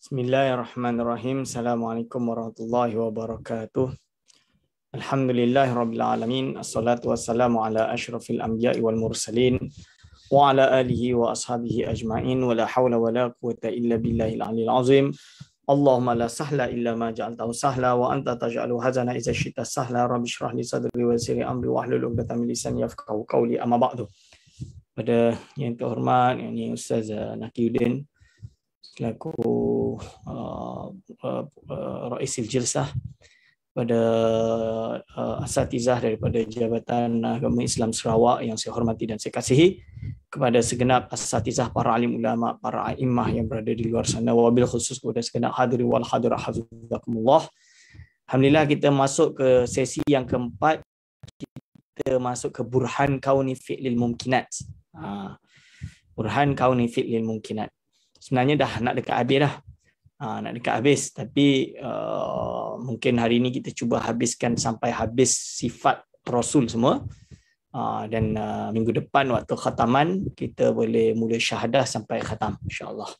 Bismillahirrahmanirrahim. Assalamualaikum warahmatullahi wabarakatuh. Alhamdulillahirabbil alamin. Assalatu wassalamu ala asyrafil anbiya'i wal mursalin wa ala alihi wa ashabihi ajma'in wa la haula wa la quwwata illa billahil aliyil azim. Allahumma la sahla illa ma ja'altahu sahla wa anta taj'alu hazana idza syi'ta sahla. Rabbi shrah li sadri wa yassir li amri wahlul 'uqdatam min lisani yafqahu qawli. Amma ba'du. Pada yang terhormat yakni Ustaz Nakiyuddin selaku Raisil Jilsah, pada asatizah daripada Jabatan Agama Islam Sarawak yang saya hormati dan saya kasihi, kepada segenap asatizah, para alim ulama, para a'immah yang berada di luar sana, wabil khusus kepada segenap hadiri wal hadirah hafizakumullah. Alhamdulillah, kita masuk ke sesi yang keempat. Kita masuk ke burhan kauni fi'lil mumkinat. Burhan kauni fi'lil mumkinat. Sebenarnya dah nak dekat habis dah. Nak dekat habis, tapi mungkin hari ini kita cuba habiskan sampai habis sifat Rasul semua. Dan minggu depan waktu khataman kita boleh mula syahadah sampai khatam insya-Allah.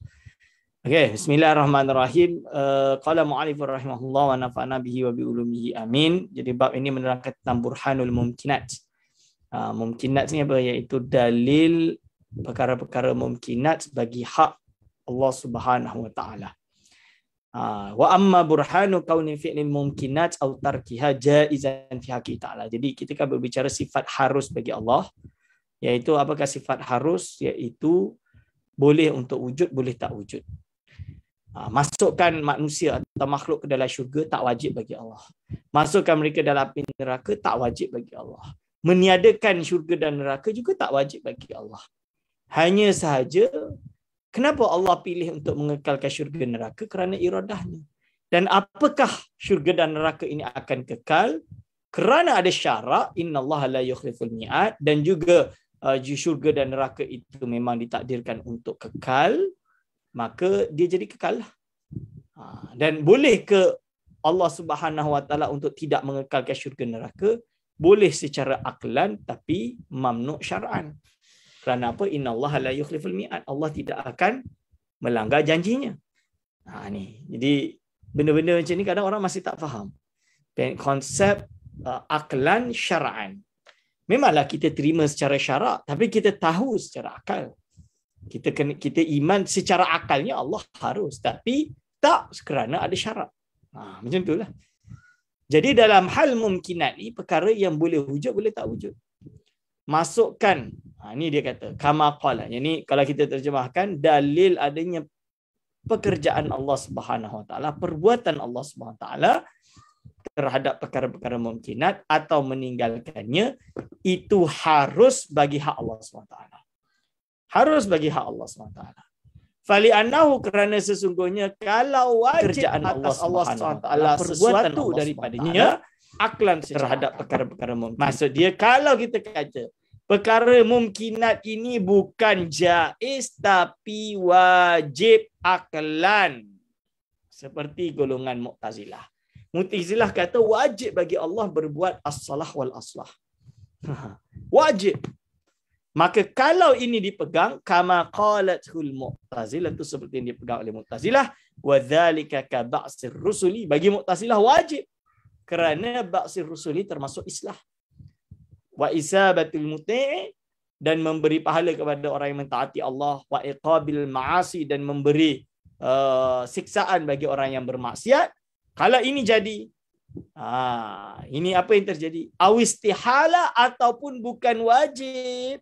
Okey, bismillahirrahmanirrahim. Qala mu'allif rahimahullah wa nafa'na bihi wa bi ulumihi amin. Jadi bab ini menerangkan tentang burhanul mumkinat. Mumkinat ni apa? Iaitu dalil perkara-perkara mumkinat bagi hak Allah Subhanahu wa taala. Wa amma burhanu kauni fi'lil mumkinat aw tarkiha jaizan fi haqqi ta'ala. Jadi kita kan berbicara sifat harus bagi Allah, iaitu apakah sifat harus? Iaitu boleh untuk wujud, boleh tak wujud. Masukkan manusia atau makhluk ke dalam syurga tak wajib bagi Allah. Masukkan mereka dalam api neraka tak wajib bagi Allah. Meniadakan syurga dan neraka juga tak wajib bagi Allah. Hanya sahaja kenapa Allah pilih untuk mengekalkan syurga neraka? Kerana iradahnya. Dan apakah syurga dan neraka ini akan kekal? Kerana ada syarat, innallaha la yukhliful mi'ad, dan juga syurga dan neraka itu memang ditakdirkan untuk kekal, maka dia jadi kekal. Dan boleh ke Allah Subhanahu wa taala untuk tidak mengekalkan syurga neraka? Boleh secara aklan, tapi mamnu' syar'an. Kerana apa? Innallaha la yukhliful mi'ad. Allah tidak akan melanggar janjinya. Ni. Jadi benda-benda macam ni kadang orang masih tak faham. Konsep aklan syara'an. Memanglah kita terima secara syarak, tapi kita tahu secara akal. Kita iman secara akalnya Allah harus, tapi tak kerana ada syarat. Macam itulah. Jadi dalam hal mumkinat ni, perkara yang boleh wujud, boleh tak wujud. Masukkan, ni dia kata kama qala. Yani kalau kita terjemahkan, dalil adanya pekerjaan Allah Subhanahu wa taala, perbuatan Allah Subhanahu wa taala terhadap perkara-perkara mumkinat atau meninggalkannya, itu harus bagi hak Allah Subhanahu wa taala. Harus bagi hak Allah Subhanahu wa taala. Fali annahu, kerana sesungguhnya kalau wajib kerjaan atas Allah Subhanahu wa taala sesuatu daripadanya aklan terhadap perkara-perkara mumkin. Maksud dia, kalau kita kata perkara mumkinat ini bukan jaiz tapi wajib aklan, seperti golongan Mu'tazilah. Mu'tazilah kata wajib bagi Allah berbuat as-salah wal aslah. Wajib. Maka kalau ini dipegang, kama qalatul Mu'tazilah, itu seperti yang dipegang oleh Mu'tazilah, wa dzalika ka ba'sir rusuli, bagi Mu'tazilah wajib. Kerana ba'sir rusuli termasuk islah. Wa isabatul muti', dan memberi pahala kepada orang yang mentaati Allah, wa iqabil ma'asi, dan memberi siksaan bagi orang yang bermaksiat. Kalau ini jadi, ini apa yang terjadi? Awistihala, ataupun bukan wajib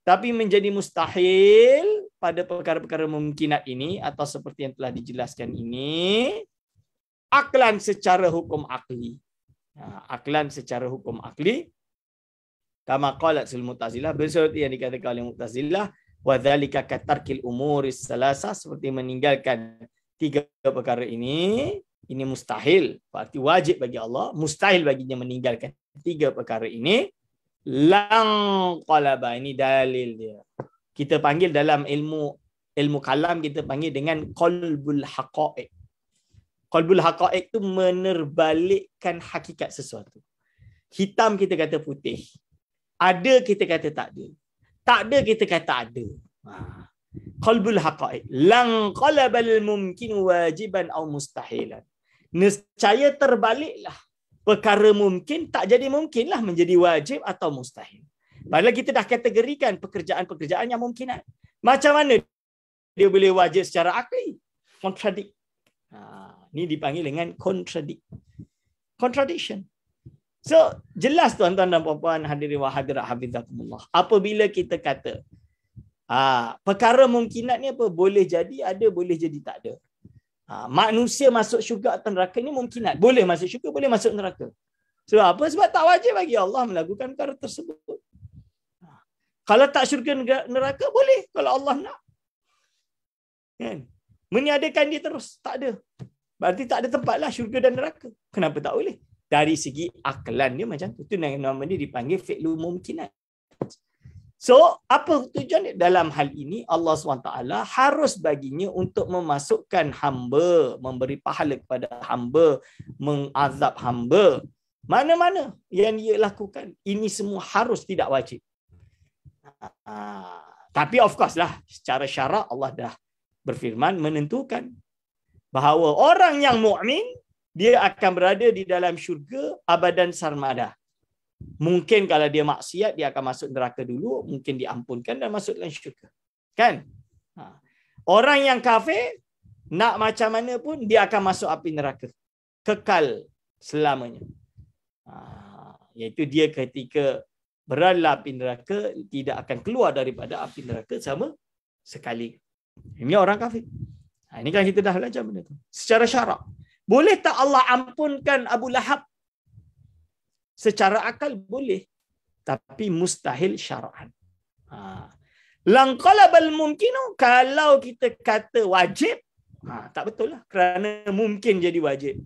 tapi menjadi mustahil pada perkara-perkara mumkinat ini, atau seperti yang telah dijelaskan ini, aklan secara hukum akli. Aklan secara hukum akli, kama qalatul Mu'tazilah, seperti yang dikatakan oleh Mu'tazilah, wa dzalika katarkil umuris salasa, seperti meninggalkan tiga perkara ini mustahil, berarti wajib bagi Allah, mustahil baginya meninggalkan tiga perkara ini. Lang qalaba, ini dalil dia. Kita panggil dalam ilmu kalam, kita panggil dengan qalbul haqa'iq. Qalbul haqa'iq itu menerbalikkan hakikat sesuatu. Hitam kita kata putih. Ada kita kata tak ada. Tak ada kita kata ada. qalbul haqa'iq. Lang qalabal mumkin wajiban atau mustahilan. Nescaya terbaliklah. Perkara mungkin tak jadi mungkinlah menjadi wajib atau mustahil. Padahal kita dah kategorikan pekerjaan-pekerjaan yang mungkinat. Macam mana dia boleh wajib secara akli? Contradict. Ni dipanggil dengan contradiction. So, jelas tuan-tuan dan puan-puan hadirin wa hadirat hafizakumullah. Apabila kita kata perkara mungkinat ni apa? Boleh jadi ada, boleh jadi tak ada. Manusia masuk syurga atau neraka ni mungkinat. Boleh masuk syurga, boleh masuk neraka. Sebab apa? Sebab tak wajib bagi Allah melakukan perkara tersebut. Kalau tak syurga neraka, boleh. Kalau Allah nak. Kan? Meniadakan dia terus. Tak ada. Berarti tak ada tempat lah syurga dan neraka. Kenapa tak boleh? Dari segi akalan dia macam tu. Itu nama dia dipanggil fi'lu mumkinat. So, apa tujuan dia? Dalam hal ini, Allah SWT harus baginya untuk memasukkan hamba, memberi pahala kepada hamba, mengazab hamba. Mana-mana yang dia lakukan. Ini semua harus, tidak wajib. Tapi of course lah, secara syarak Allah dah berfirman menentukan bahawa orang yang mukmin dia akan berada di dalam syurga abadan sarmada. Mungkin kalau dia maksiat, dia akan masuk neraka dulu, mungkin diampunkan dan masuk dalam syurga. Kan? Orang yang kafir, nak macam mana pun, dia akan masuk api neraka. Kekal selamanya. Iaitu dia ketika berada api neraka, tidak akan keluar daripada api neraka sama sekali. Ini orang kafir. Ini kan kita dah belajar benda tu. Secara syarak. Boleh tak Allah ampunkan Abu Lahab? Secara akal boleh, tapi mustahil syar'an. Langqalabal mumkinu, kalau kita kata wajib, tak betul lah, kerana mungkin jadi wajib.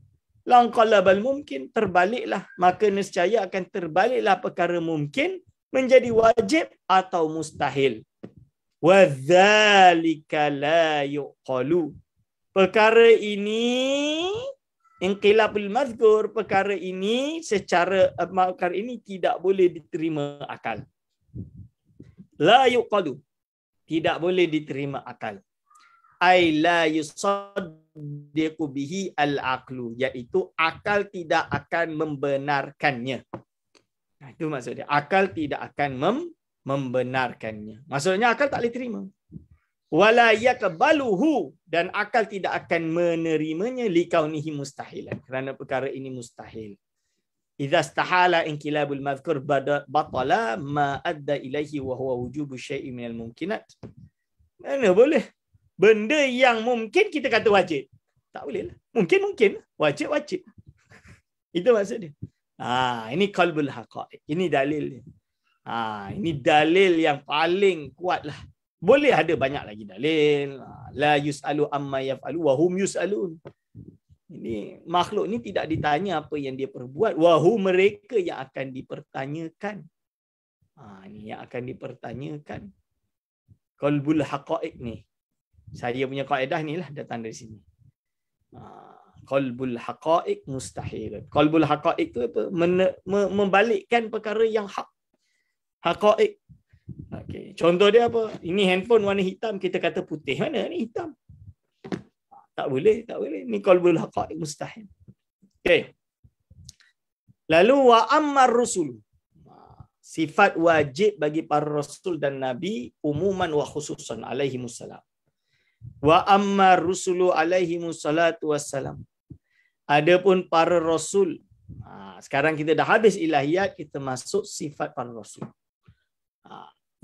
Langqalabal mumkin, terbaliklah, maka nescaya akan terbaliklah perkara mungkin menjadi wajib atau mustahil. Wadzalika la yuqalu. Perkara ini inqilabul mazkur, perkara ini tidak boleh diterima akal. La yuqalu, tidak boleh diterima akal. Ai la yusaddiqu bihi al-aqlu, iaitu akal tidak akan membenarkannya. Itu maksudnya, akal tidak akan membenarkannya. Maksudnya akal tak boleh terima. Wala yaqbaluhu, dan akal tidak akan menerimanya likaunihi mustahilan, kerana perkara ini mustahil. Idza istahala inqilabul mazkur batala ma adda ilaihi wa huwa wujubu syai'in minal mumkinat. Mana boleh benda yang mungkin kita kata wajib? Tak boleh lah. Mungkin, wajib. Itu maksud dia. Ini qalbul haqa'iq. Ini dalil dia. Ini dalil yang paling kuat lah. Boleh ada banyak lagi dalil. La yus'alu amma yaf'alu wa hum yus'alun. Ini makhluk ni tidak ditanya apa yang dia perbuat. Wa hum, mereka yang akan dipertanyakan. Ini yang akan dipertanyakan. Qalbul haqa'iq ni. Saya punya kaedah ni lah datang dari sini. Qalbul haqa'iq mustahil. Qalbul haqa'iq tu apa? Membalikkan perkara yang hak. Haqa'iq. Okay. Contoh dia apa? Ini handphone warna hitam, kita kata putih. Mana ni hitam? Tak boleh. Ni qalbul haqa'iq mustahil. Okay. Lalu wa ammar rusul. Sifat wajib bagi para rasul dan nabi umuman wa khususan alaihi wassalam. Wa ammar rusulu alaihi wassalatu wassalam. Adapun para rasul. Sekarang kita dah habis ilahiyat, kita masuk sifat para rasul.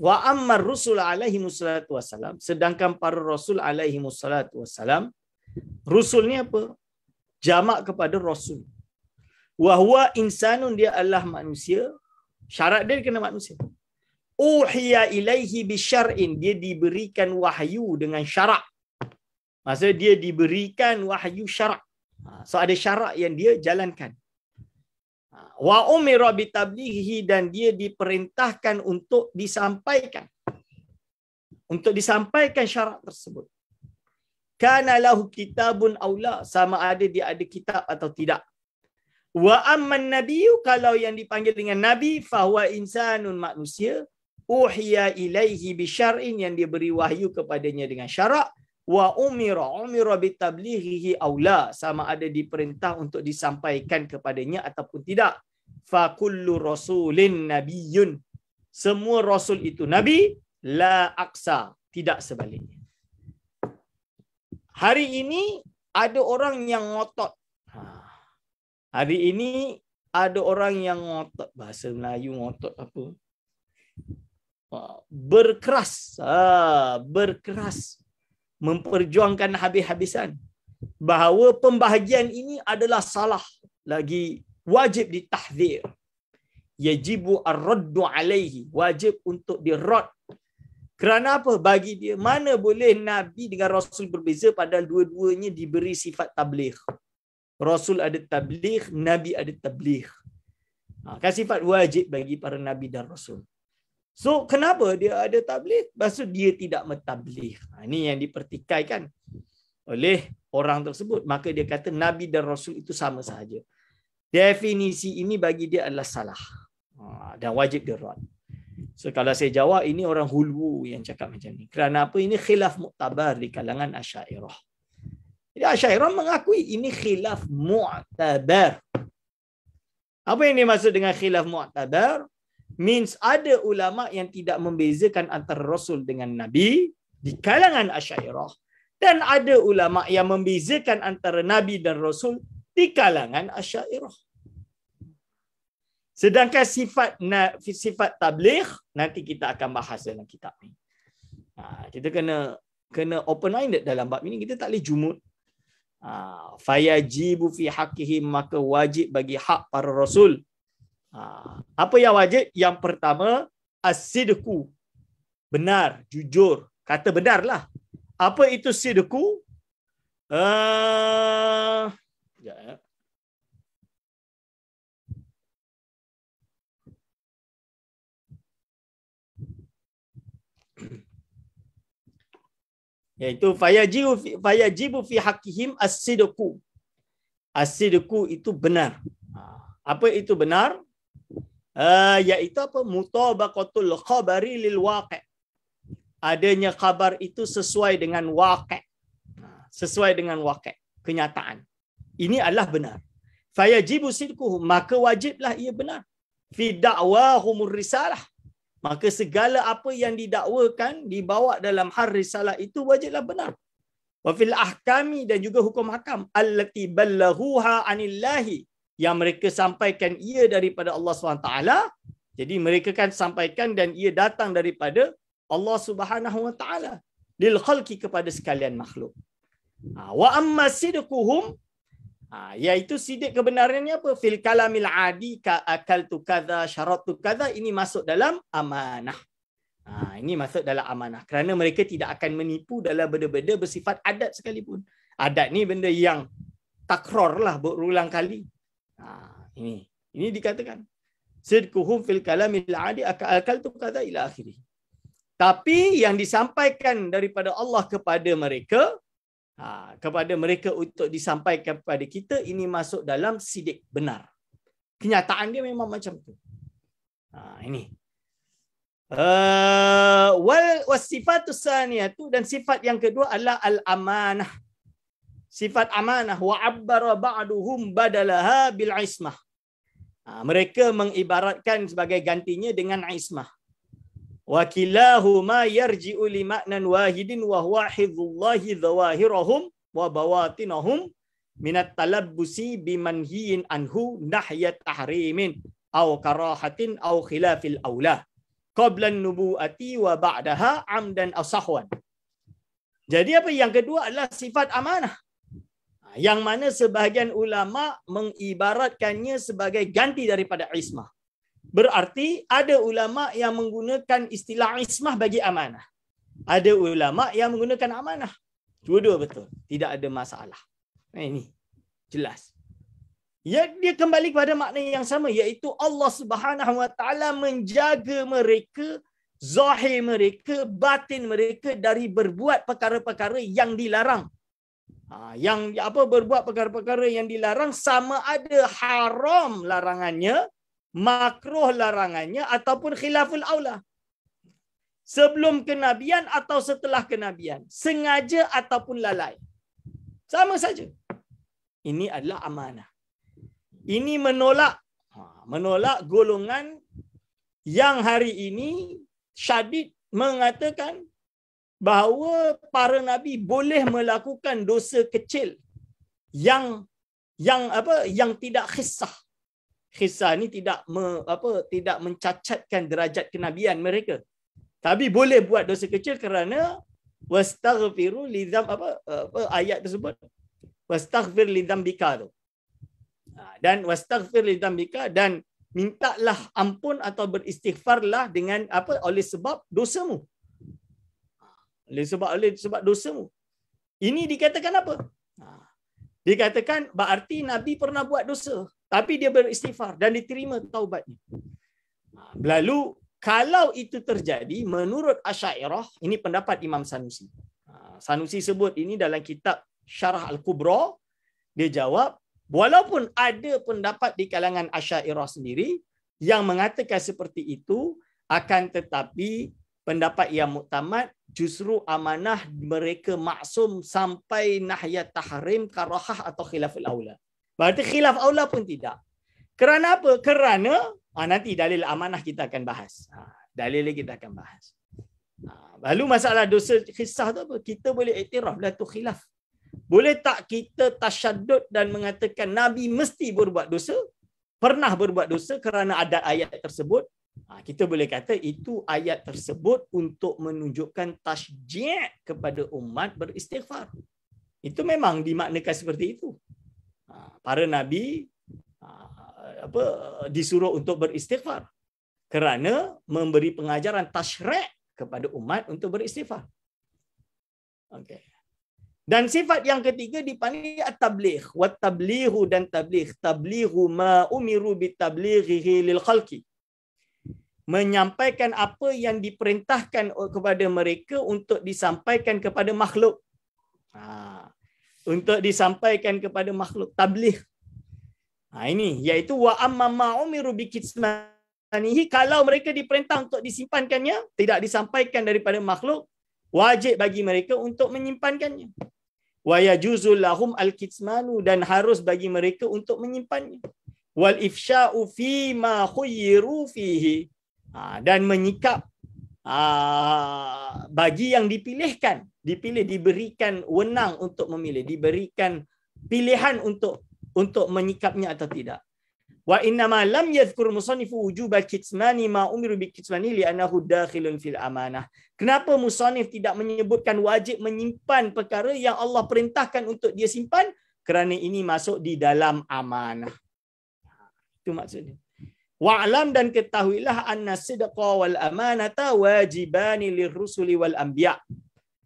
Wa ammar rusul alaihi wassalatu wassalam, sedangkan para rasul alaihi wassalatu wassalam, rusul ni apa? Jamak kepada rasul. Wa huwa insanun, dia adalah manusia. Syarat dia kena manusia. Uhiya ilaihi bisyar'in, dia diberikan wahyu dengan syarak. Maksudnya dia diberikan wahyu syarak. So ada syarak yang dia jalankan. Wa umira bitablighi, dan dia diperintahkan untuk disampaikan. Untuk disampaikan syarak tersebut. Kana lahu kitabun aw la, sama ada dia ada kitab atau tidak. Wa amman nabiyyu, kalau yang dipanggil dengan nabi, fahuwa insanun, manusia. uhiya ilaihi bisyar'in, yang dia beri wahyu kepadanya dengan syarak, wa umira bitablighihi aula, sama ada diperintah untuk disampaikan kepadanya ataupun tidak. Fa kullu rasulin nabiyyun, semua rasul itu nabi, la aksa, tidak sebaliknya. Hari ini ada orang yang ngotot. Hari ini ada orang yang ngotot, bahasa Melayu ngotot apa? Berkeras, berkeras memperjuangkan habis-habisan bahawa pembahagian ini adalah salah, lagi wajib ditahdzir. Yajibu ar-raddu alaihi, wajib untuk dirad. Kerana apa? Bagi dia, mana boleh Nabi dengan Rasul berbeza padahal dua-duanya diberi sifat tabligh. Rasul ada tabligh, Nabi ada tabligh. Kan sifat wajib bagi para Nabi dan Rasul. So, kenapa dia ada tabligh? Maksud dia tidak mentabligh. Ini yang dipertikaikan oleh orang tersebut. Maka dia kata Nabi dan Rasul itu sama sahaja. Definisi ini bagi dia adalah salah. Dan wajib dirad. So, kalau saya jawab, ini orang hulwu yang cakap macam ni. Kerana apa? Ini khilaf muktabar di kalangan Asy'ariyah. Jadi Asy'ariyah mengakui ini khilaf mu'tabar. Apa yang dimaksud dengan khilaf mu'tabar? Means ada ulama yang tidak membezakan antara Rasul dengan Nabi di kalangan Asy'ariyah, dan ada ulama yang membezakan antara Nabi dan Rasul di kalangan Asy'ariyah. Sedangkan sifat tabligh nanti kita akan bahas dalam kitab ni. Kita kena open minded dalam bab ini, kita tak boleh jumud. Fayajibu fi haqqihim, maka wajib bagi hak para rasul. Apa yang wajib? Yang pertama, as-sidqu, benar, jujur, kata benarlah. Apa itu sidqu? Iaitu fayajibu fi haqqihim as-sidqu. As-sidqu itu benar. Apa itu benar? Iaitu apa? Mutabaqatul khabari lil waqi'. Adanya khabar itu sesuai dengan waqi'. Sesuai dengan waqi', kenyataan. Ini adalah benar. Fayajibu sidquhu, maka wajiblah ia benar. Fi da'wahumur risalah, maka segala apa yang didakwakan dibawa dalam hal risalah itu wajiblah benar. Wa fil ahkami, dan juga hukum hakam, allati ballaghuha anillahi, yang mereka sampaikan ia daripada Allah SWT. Jadi mereka kan sampaikan dan ia datang daripada Allah Subhanahu Wa Taala lil khalqi, kepada sekalian makhluk. Wa amma sidquhum, iaitu sidik kebenarannya apa? Fil kalamil adi, ka akaltu kadza, syaratu kadza, ini masuk dalam amanah. Ini masuk dalam amanah. Kerana mereka tidak akan menipu dalam benda-benda bersifat adat sekalipun. Adat ni benda yang takrar lah, berulang kali. Ini dikatakan sidquhum fil kalamil adi, akaltu kadza ila akhirih. Tapi yang disampaikan daripada Allah kepada mereka untuk disampaikan kepada kita, ini masuk dalam sidik, benar. Kenyataan dia memang macam tu. Ini. Wasifatus saniyatu, dan sifat yang kedua adalah al-amanah. Sifat amanah. Wa abbara ba'duhum badalaha bil ismah. Mereka mengibaratkan sebagai gantinya dengan ismah. Wa kilahuma yarji'u li ma'nan wahidin wa huwa hifdzullahi zawahirahum wa bawatinahum minat talabbusi bimanhiyin anhu nahyat tahrimin aw karahatin aw khilafil aula qabla an-nubuwati wa ba'daha amdan aw sahwan. Jadi apa yang kedua adalah sifat amanah, yang mana sebahagian ulama mengibaratkannya sebagai ganti daripada ismah. Berarti ada ulama yang menggunakan istilah ismah bagi amanah. Ada ulama yang menggunakan amanah. Dua-dua betul. Tidak ada masalah. Ini jelas. Ya, dia kembali kepada makna yang sama, iaitu Allah Subhanahu Wa Taala menjaga mereka, zahir mereka, batin mereka dari berbuat perkara-perkara yang dilarang. Yang apa, berbuat perkara-perkara yang dilarang, sama ada haram larangannya, makruh larangannya, ataupun khilaful aula. sebelum kenabian atau setelah kenabian, sengaja ataupun lalai. Sama saja. Ini adalah amanah. Ini menolak golongan yang hari ini syadid mengatakan bahawa para nabi boleh melakukan dosa kecil yang tidak khissah. Khissah ni tidak mencacatkan derajat kenabian mereka. Tapi boleh buat dosa kecil kerana wastaghfiru lidzam ayat tersebut. Wastaghfir lidzambika tu. Dan wastaghfir lidzambika, dan mintalah ampun atau beristighfarlah dengan oleh sebab dosamu. Oleh sebab dosamu. Ini dikatakan apa? Dikatakan berarti Nabi pernah buat dosa, tapi dia beristighfar dan diterima taubatnya. Lalu kalau itu terjadi menurut Asy'ariyah, ini pendapat Imam Sanusi. Sanusi sebut ini dalam kitab Syarah Al-Kubra. Dia jawab, walaupun ada pendapat di kalangan Asy'ariyah sendiri yang mengatakan seperti itu, akan tetapi pendapat yang muktamad justru amanah mereka maksum sampai nahya tahrim, karahah atau khilaful aula. Berarti khilaf aula pun tidak. Kerana apa? Kerana nanti dalil amanah kita akan bahas. Dalil kita akan bahas. Lalu masalah dosa khissah tu apa? Kita boleh iktiraf lah tu khilaf. Boleh tak kita tasyaddud dan mengatakan Nabi mesti berbuat dosa, pernah berbuat dosa kerana ada ayat tersebut? Kita boleh kata itu ayat tersebut untuk menunjukkan tasji' kepada umat beristighfar. Itu memang dimaknakan seperti itu. Para nabi disuruh untuk beristighfar kerana memberi pengajaran tasyri' kepada umat untuk beristighfar. Okey. Dan sifat yang ketiga dipanggil at-tabligh. Wat tablighu, dan tabligh. Tablighu ma umiru bitablighihi lil khalqi. Menyampaikan apa yang diperintahkan kepada mereka untuk disampaikan kepada makhluk. Untuk disampaikan kepada makhluk. Tabligh. Ini iaitu wa amma ma umiru bikitmanihi, kalau mereka diperintah untuk disimpankannya, tidak disampaikan daripada makhluk, wajib bagi mereka untuk menyimpankannya. Wa yajuzu lahum al-kitmanu, dan harus bagi mereka untuk menyimpannya. Wal ifsya'u fi ma khuyyiru fihi, dan menyikap bagi yang dipilihkan, diberikan wenang untuk memilih, diberikan pilihan untuk menyikapnya atau tidak. Wa innama lam yadhkur musannifu wujub al-kitmani ma umiru bi-kitmani li'annahu dakhilun fil amanah. Kenapa musannif tidak menyebutkan wajib menyimpan perkara yang Allah perintahkan untuk dia simpan? Kerana ini masuk di dalam amanah. Itu maksudnya. Wa'lam, dan ketahuilah anna sidqa wal amanata wajibani lirrusuli wal anbiya.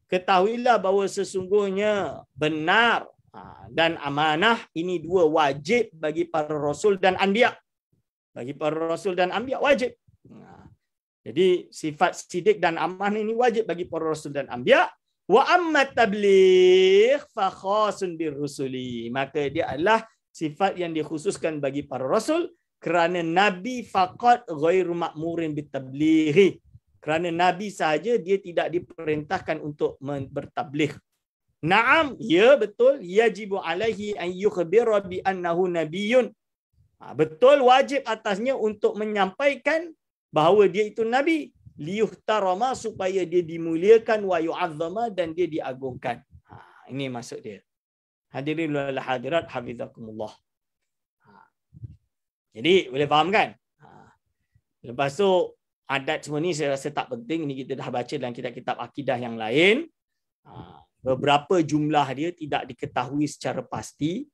Ketahuilah bahawa sesungguhnya benar dan amanah ini dua wajib bagi para rasul dan anbiya. Bagi para rasul dan anbiya wajib. Jadi sifat sidik dan amanah ini wajib bagi para rasul dan anbiya. Wa amma tabligh fa khasun birrusuli. Maka dia adalah sifat yang dikhususkan bagi para rasul, kerana nabi faqat ghairu ma'murin bitablighi. Kerana nabi sahaja dia tidak diperintahkan untuk bertabligh. Naam, ya betul, yajibu alaihi an yukhbira bi annahu nabiyyun. Betul, wajib atasnya untuk menyampaikan bahawa dia itu nabi, liyuhtarama, supaya dia dimuliakan, wa yu'azzama, dan dia diagungkan. Ini maksud dia. Hadirin wal hadirat hafizakumullah. Jadi boleh faham kan? Lepas tu adat semua ni saya rasa tak penting, ini kita dah baca dalam kitab-kitab akidah yang lain. Beberapa jumlah dia tidak diketahui secara pasti.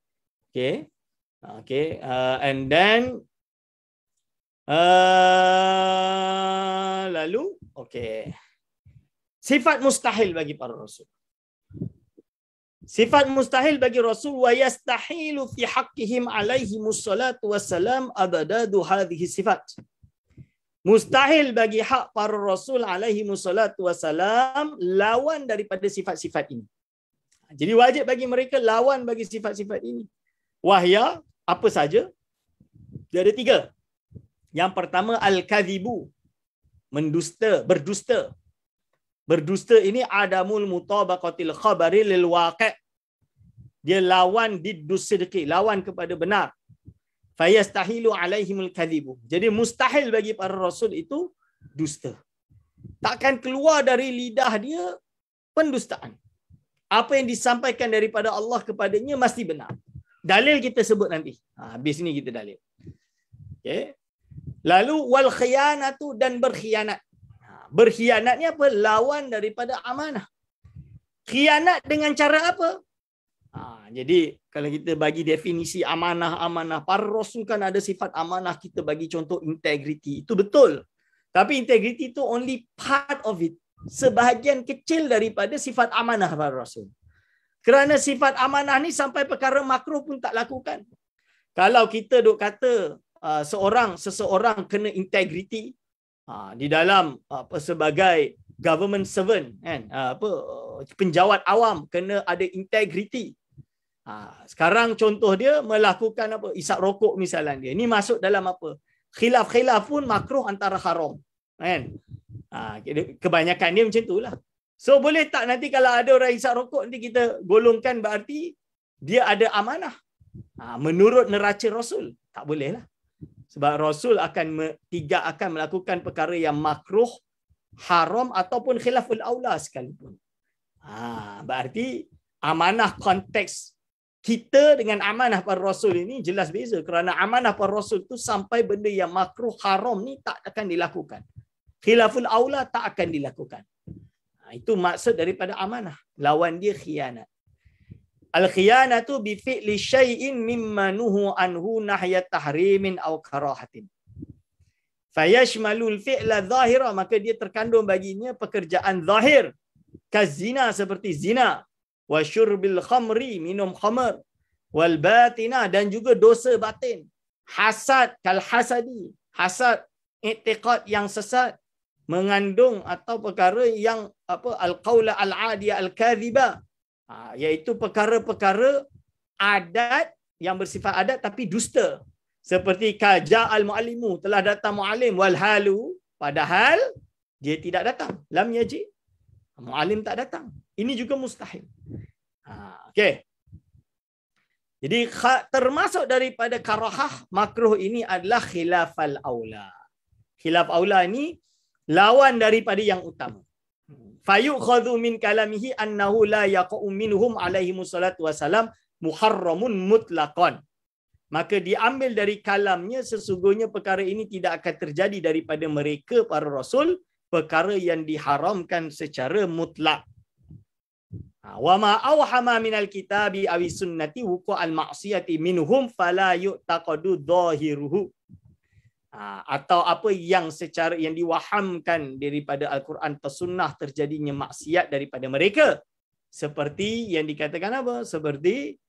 Okay. And then lalu sifat mustahil bagi para rasul. Sifat mustahil bagi rasul, wa yastahilu fi haqqihim alaihimus salatu wassalam abadadu hadhihi sifat. Mustahil bagi hak para rasul alaihimus salatu wassalam lawan daripada sifat-sifat ini. Jadi wajib bagi mereka lawan bagi sifat-sifat ini. Wahya, apa saja? Dia ada 3. Yang pertama al-kadhibu, mendusta, berdusta. Berdusta ini adamul mutabaqatil khabari lil waqi'. Dia lawan diddus sidqi, lawan kepada benar. Fayastahilu alaihimul kadhibu. Jadi mustahil bagi para rasul itu dusta. Takkan keluar dari lidah dia pendustaan. Apa yang disampaikan daripada Allah kepadanya mesti benar. Dalil kita sebut nanti. Habis ni kita dalil. Okay. Lalu wal khiyanatu, dan berkhianat. Berkhianat ni apa? Lawan daripada amanah. Khianat dengan cara apa? Jadi kalau kita bagi definisi amanah, para rasul kan ada sifat amanah. Kita bagi contoh integriti. Itu betul. Tapi integriti itu only part of it. Sebahagian kecil daripada sifat amanah para rasul. Kerana sifat amanah ni sampai perkara makruh pun tak lakukan. Kalau kita duk kata seseorang kena integriti di dalam sebagai government servant, kan, penjawat awam kena ada integriti. Sekarang contoh dia melakukan apa? Isap rokok misalnya dia. Ini masuk dalam apa? Khilaf pun makruh antara haram. Kan? Kebanyakan dia macam itulah. So boleh tak nanti kalau ada orang isap rokok nanti kita golongkan berarti dia ada amanah? Menurut neraca Rasul, tak boleh lah. Sebab Rasul akan melakukan perkara yang makruh, haram ataupun khilaful aula sekalipun. Berarti amanah konteks kita dengan amanah para Rasul ini jelas beza. Kerana amanah para Rasul itu sampai benda yang makruh, haram ni tak akan dilakukan. Khilaful aula tak akan dilakukan. Itu maksud daripada amanah. Lawan dia khianat. Al-khiyanatu bi fi'li syai'in mimma nuhu anhu nahyat tahrimin aw karahatin. Fayashmalul fi'la zahira, maka dia terkandung baginya pekerjaan zahir. Kazina, seperti zina. Wa syurbil khamri, minum khamr. Wal batina, dan juga dosa batin. Hasad, kal hasadi. Hasad, i'tiqad yang sesat. Mengandung atau perkara yang al-qaula al-adiyah al-kadhiba, iaitu perkara-perkara adat yang bersifat adat tapi dusta, seperti kaja al-muallimu, telah datang muallim, wal halu, padahal dia tidak datang, lam yaji, muallim tak datang. Ini juga mustahil. Okey. Jadi termasuk daripada karahah makruh ini adalah khilafal aula. Khilaf aula ini lawan daripada yang utama. Fayukhadhu min kalamihi annahu la yaqa'u minhum alaihi wassalatu wassalam muharramun mutlaqan. Maka diambil dari kalamnya sesungguhnya perkara ini tidak akan terjadi daripada mereka para rasul, perkara yang diharamkan secara mutlak. Wa ma awhama minal kitabi awi sunnati wuqu'al ma'siyati minhum fala yu'taqadu dhahiruhu. Atau apa yang secara yang diwahamkan daripada Al-Quran atau Sunnah terjadinya maksiat daripada mereka, seperti yang dikatakan apa? Seperti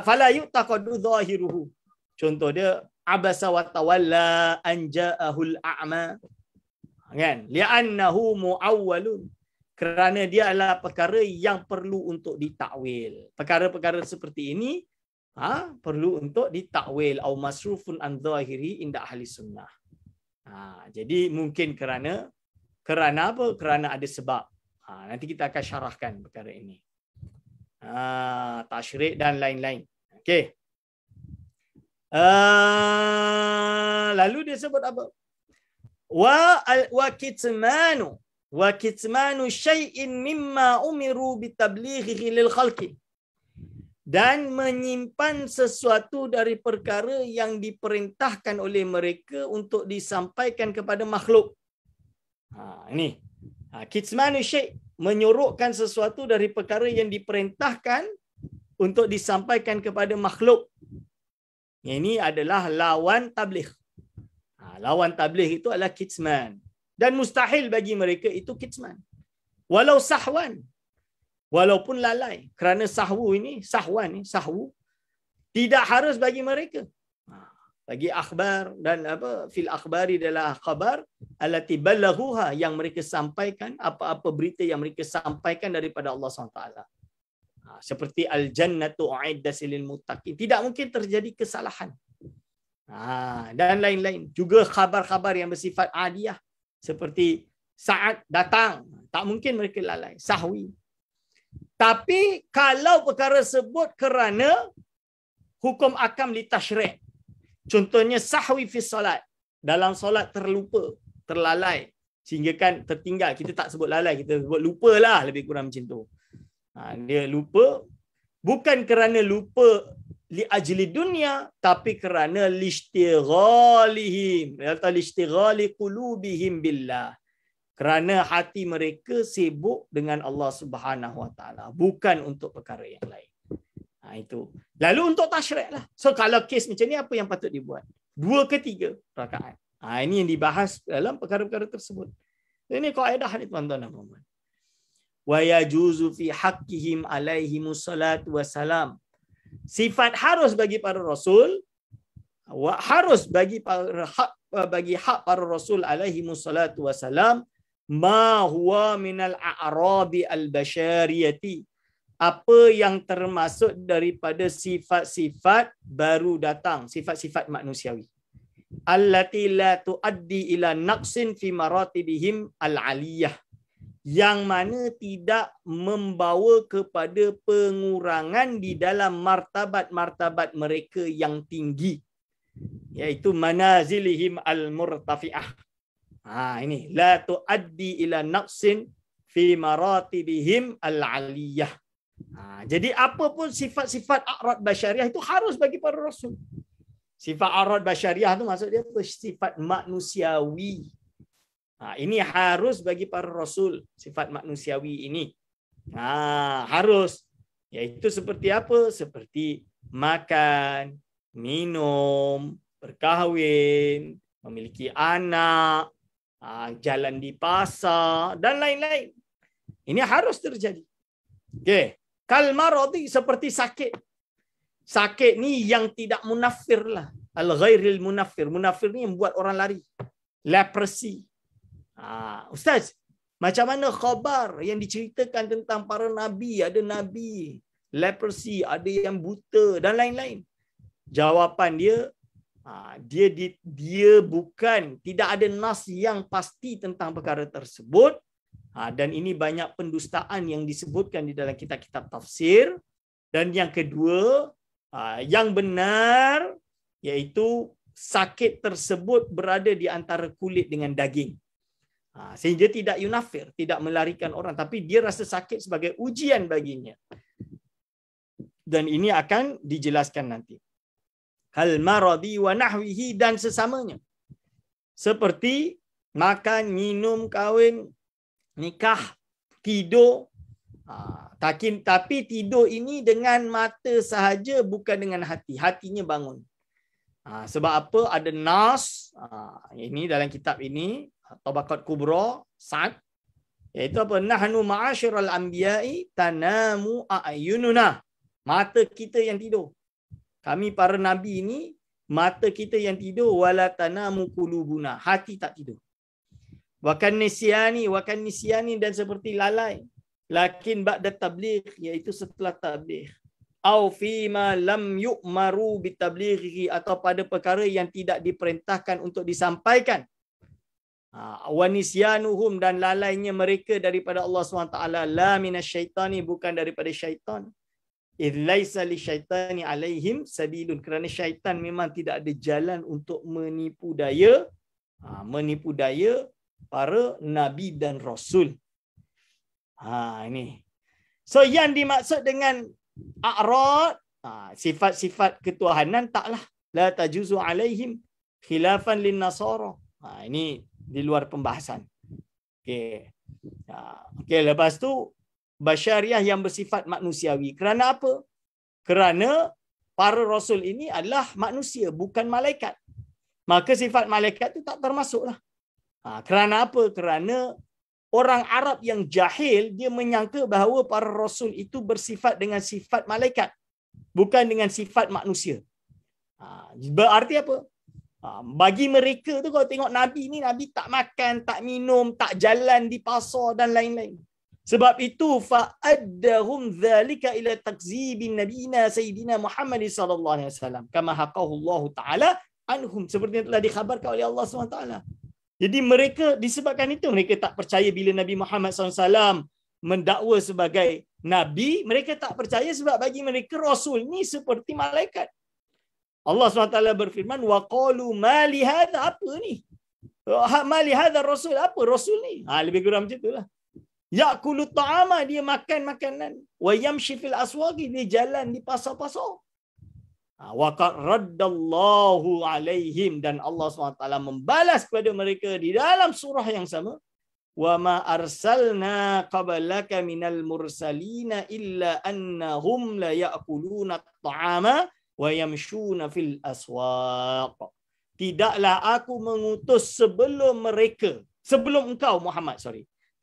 fala yu'taqadu dhahiruhu. Contoh dia abasa wa tawalla an ja'ahul a'ma, kan, li'annahu muawwalun, kerana dia adalah perkara yang perlu untuk ditakwil. Perkara-perkara seperti ini perlu untuk ditakwil au masrufun an zahiri inda ahli sunnah. Jadi mungkin kerana apa? Kerana ada sebab. Nanti kita akan syarahkan perkara ini. Tasyrik dan lain-lain. Okey. Lalu dia sebut apa? Wa kitmanu syai'in mimma umiru bitablighihi lil khalqi. Dan menyimpan sesuatu dari perkara yang diperintahkan oleh mereka untuk disampaikan kepada makhluk. Ini. Kitmanu syai', menyorokkan sesuatu dari perkara yang diperintahkan untuk disampaikan kepada makhluk. Ini adalah lawan tabligh. Lawan tabligh itu adalah kitman. Dan mustahil bagi mereka itu kitman. Walau sahwan. Walaupun lalai. Kerana sahwu tidak harus bagi mereka. Bagi akhbar dan fil akhbari adalah khabar allati ballaghuha, yang mereka sampaikan, apa-apa berita yang mereka sampaikan daripada Allah SWT. Seperti al-jannatu u'iddat lil muttaqin. Tidak mungkin terjadi kesalahan. Dan lain-lain. Juga khabar-khabar yang bersifat adiyah. Seperti saat datang. Tak mungkin mereka lalai. Sahwi. Tapi kalau perkara sebut kerana hukum akam li tasyri'. Contohnya sahwi fi solat. Dalam solat terlupa, terlalai. Sehingga kan tertinggal. Kita tak sebut lalai, kita sebut lupa lah, lebih kurang macam tu. Dia lupa. Bukan kerana lupa li ajli dunia, tapi kerana lishtighalihim atau lishtighali qulubihim billah. Kerana hati mereka sibuk dengan Allah Subhanahu Wa Taala, bukan untuk perkara yang lain. Itu. Lalu untuk tasyrik lah. So kalau kes macam ni, apa yang patut dibuat? 2 ke 3 rakaat. Ini yang dibahas dalam perkara-perkara tersebut. Ini kaedah ni tuan-tuan dan puan-puan. Wa yajuzu fi haqqihim alaihimus salatu wassalam. Sifat harus bagi para rasul, harus bagi hak para rasul alaihimus salatu wassalam, ma huwa minal a'rabi al-bashariyati. Apa yang termasuk daripada sifat-sifat baru datang, sifat-sifat manusiawi. Allati la tuaddi ila naqsin fi maratibihim al-aliyah. Yang mana tidak membawa kepada pengurangan di dalam martabat-martabat mereka yang tinggi, iaitu manazilihim al-murtafi'ah. Ini la tuaddi ila naqsin fi maratibihim al-aliyah. Jadi apa pun sifat-sifat a'rad basyariah itu harus bagi para rasul. Sifat a'rad basyariah itu maksud dia sifat manusiawi. Ini harus bagi para rasul, sifat manusiawi ini. Harus. Iaitu seperti apa? Seperti makan, minum, berkahwin, memiliki anak, jalan di pasar dan lain-lain. Ini harus terjadi. Okey. Kal maradi, seperti sakit. Sakit ni yang tidak munafir lah. Al-ghairil munafir. Munafir ni yang buat orang lari. Leprosy. Ustaz, macam mana khabar yang diceritakan tentang para nabi? Ada nabi leprosy, ada yang buta dan lain-lain. Jawapan dia, dia bukan, tidak ada nas yang pasti tentang perkara tersebut. Dan ini banyak pendustaan yang disebutkan di dalam kitab-kitab tafsir. Dan yang kedua, yang benar, iaitu sakit tersebut berada di antara kulit dengan daging. Sehingga tidak yunafir, tidak melarikan orang, tapi dia rasa sakit sebagai ujian baginya. Dan ini akan dijelaskan nanti. Hal maradi wa nahwihi, dan sesamanya. Seperti makan, minum, kahwin, nikah, tidur. Tapi tidur ini dengan mata sahaja, bukan dengan hati. Hatinya bangun. Sebab apa? Ada nas, ini dalam kitab ini, Tabaqat Kubra, Sa'ad, iaitu apa? Nahnu ma'asyiral anbiya'i tanamu a'yununa. Mata kita yang tidur. Kami para nabi ini, mata kita yang tidur, wala tanamu qulubuna. Hati tak tidur. Wakan nisyani, dan seperti lalai. Lakin ba'da tabligh, iaitu setelah tabligh. Au fima lam yu'maru bitablighi, atau pada perkara yang tidak diperintahkan untuk disampaikan. Wa nisyanuhum, dan lalainya mereka daripada Allah SWT, la minasyaitani, bukan daripada syaitan. Idh laisa lisyaitani alaihim sabilun, kerana syaitan memang tidak ada jalan untuk menipu daya para nabi dan rasul. Ini. So yang dimaksud dengan a'rad, sifat-sifat ketuhanan, taklah la tajuzu alaihim khilafan lin nasara. Ini di luar pembahasan. Okey, lepas tu basyariah yang bersifat manusiawi. Kerana apa? Kerana para rasul ini adalah manusia, bukan malaikat. Maka sifat malaikat itu tak termasuklah. Kerana apa? Kerana orang Arab yang jahil, dia menyangka bahawa para rasul itu bersifat dengan sifat malaikat, bukan dengan sifat manusia. Berarti apa? Bagi mereka tu, kalau tengok Nabi ni, Nabi tak makan, tak minum, tak jalan di pasar dan lain-lain. Sebab itu fa'addahum dzalika ila takzibin nabiyina sayyidina Muhammad sallallahu alaihi wasallam kama haqahu Allah taala anhum, seperti yang telah dikhabarkan oleh Allah SWT. Jadi mereka, disebabkan itu mereka tak percaya bila Nabi Muhammad SAW mendakwa sebagai Nabi. Mereka tak percaya sebab bagi mereka Rasul ni seperti malaikat. Allah SWT berfirman, وَقَالُوا مَا لِهَذَا, apa ni? مَا لِهَذَا Rasul, apa Rasul ni? Lebih kurang macam itulah. Ya'kulu ta'ama, dia makan makanan. Wa yamshi fil aswaqi, dia jalan di pasar-pasar. Wa qad raddallahu alaihim, dan Allah SWT membalas kepada mereka di dalam surah yang sama. Wa ma arsalna qablaka minal mursalina illa annahum la ya'kuluna at-ta'ama wa yamshuna fil aswaq. Tidaklah aku mengutus sebelum mereka, sebelum engkau Muhammad,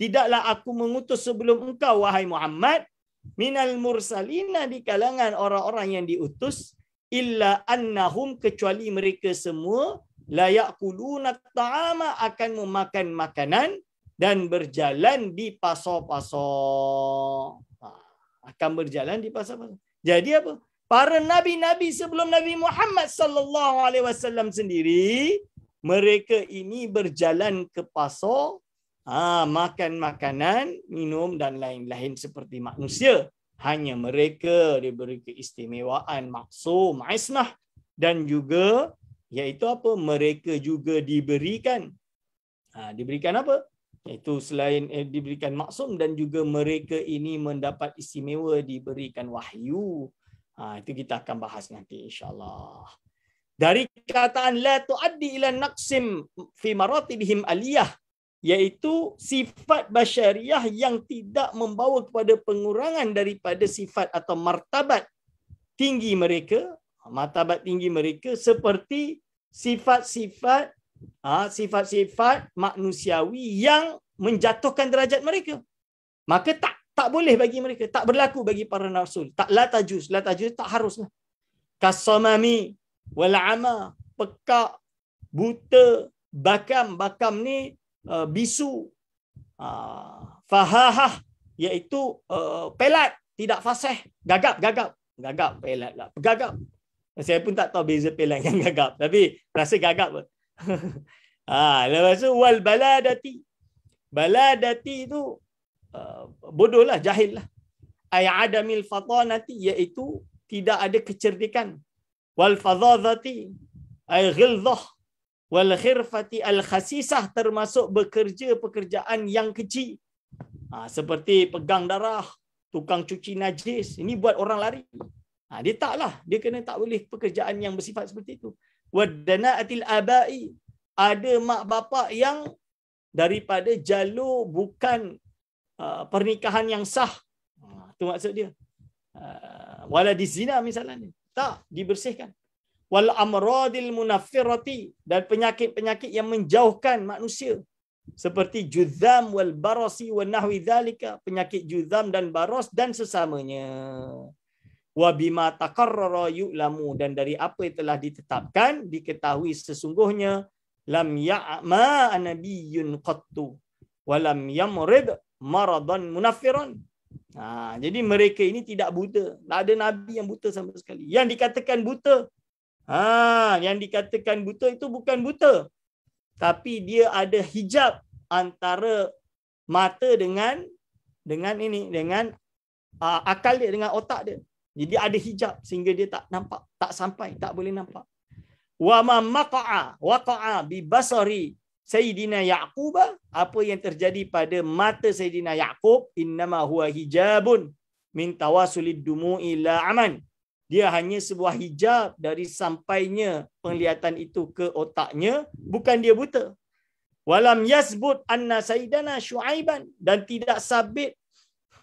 Tidaklah aku mengutus sebelum engkau wahai Muhammad minal mursalina, di kalangan orang-orang yang diutus, illa annahum, kecuali mereka semua, la ya'kuluna ta'ama, akan memakan makanan dan berjalan di pasar-pasar. Akan berjalan di pasar-pasar. Jadi apa? Para nabi-nabi sebelum Nabi Muhammad sallallahu alaihi wasallam sendiri, mereka ini berjalan ke pasar, makan makanan, minum dan lain-lain seperti manusia. Hanya mereka diberi keistimewaan maksum, ismah, dan juga iaitu apa? Mereka juga diberikan apa? Iaitu selain diberikan maksum, dan juga mereka ini mendapat istimewa diberikan wahyu. Itu kita akan bahas nanti insya-Allah. Dari kataan la tuaddi ila naqsim fi maratibihim aliyah, iaitu sifat basyariah yang tidak membawa kepada pengurangan daripada sifat atau martabat tinggi mereka, seperti sifat-sifat manusiawi yang menjatuhkan derajat mereka. Maka tak boleh bagi mereka, tak berlaku bagi para rasul. La tajuz tak haruslah. Kasamami wal ama, pekak, buta, bakam ni bisu, fahahah, iaitu pelat, tidak fasih, gagap, pelat lah, gagap. Saya pun tak tahu beza pelat dengan gagap, tapi rasa gagap. Lepas tu wal baladati itu bodoh lah, jahil lah. Ay adamil fatanati, iaitu tidak ada kecerdikan. Wal fadhadhati ay ghilzah, wal khirfati al khasisah, termasuk bekerja pekerjaan yang kecil. Seperti pegang darah, tukang cuci najis, ini buat orang lari. Dia taklah, dia kena tak boleh pekerjaan yang bersifat seperti itu. Wadanaatil abai, ada mak bapak yang daripada jalur bukan pernikahan yang sah. Itu maksud dia. Wala di zina misalnya, tak dibersihkan. Wal amradil munaffirati, dan penyakit-penyakit yang menjauhkan manusia, seperti juzam wal barasi wa nahwi dzalika, penyakit juzam dan baras dan sesamanya. Wa bima taqarrara yu'lamu, dan dari apa yang telah ditetapkan diketahui sesungguhnya, lam ya'ma nabiyyun qattu wa lam yamrid maradan munaffiran. Jadi mereka ini tidak buta, tak ada nabi yang buta sama sekali. Yang dikatakan buta, itu bukan buta, tapi dia ada hijab antara mata dengan akal dia, dengan otak dia. Jadi ada hijab sehingga dia tak nampak, tak sampai, tak boleh nampak. Wa ma waqa'a bi basari Sayyidina Ya'qub, apa yang terjadi pada mata Sayyidina Ya'qub, innama huwa hijabun min tawasulid dumu'i la aman. Dia hanya sebuah hijab dari sampainya penglihatan itu ke otaknya, bukan dia buta. Walam yasbut anna Sayyidina Syu'aiban, dan tidak sabit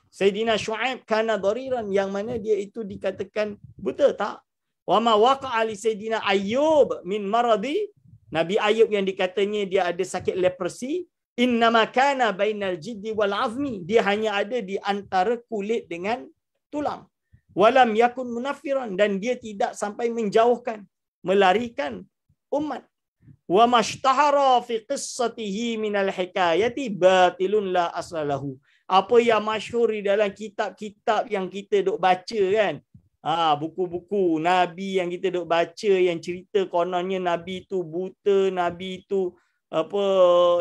Sayyidina Syu'aib kana dariran, yang mana dia itu dikatakan buta, tak. Wa ma waqa'a li Sayyidina Ayyub min maradi, Nabi Ayub yang dikatanya dia ada sakit leprosy, innama kana bainal jiddi wal azmi, dia hanya ada di antara kulit dengan tulang. Walam yakun munaffiran, dan dia tidak sampai menjauhkan, melarikan umat. Wa mashtahara fi qissatihi minal hikayati batilun la aslalahu. Apa yang masyhur di dalam kitab-kitab yang kita duk baca kan, buku-buku Nabi yang kita duk baca, yang cerita kononnya Nabi itu buta, Nabi itu apa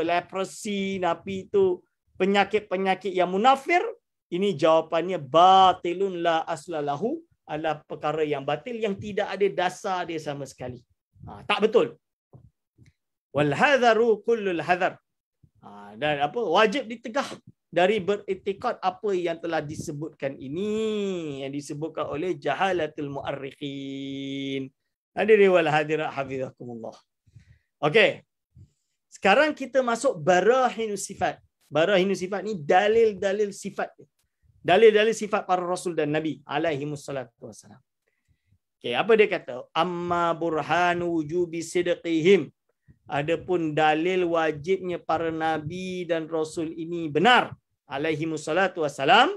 leprosy, nabi itu penyakit-penyakit yang munafir, ini jawapannya batilun la aslalahu, adalah perkara yang batil yang tidak ada dasar dia sama sekali. Tak betul. Wal hadharu kullul hadhar. Dan apa wajib ditegah dari beriktikad apa yang telah disebutkan ini, yang disebutkan oleh jahalatul muarrikhin. Hadirin wal hadirat hafizakumullah. Okey. Sekarang kita masuk barahinus sifat. Barahinus sifat ni dalil-dalil sifat. Dalil-dalil sifat para rasul dan nabi alaihi wassalatu wassalam. Okey, apa dia kata? Amma burhanu wujubi sidqihim. Adapun dalil wajibnya para nabi dan rasul ini benar alaihi wassalatu wassalam,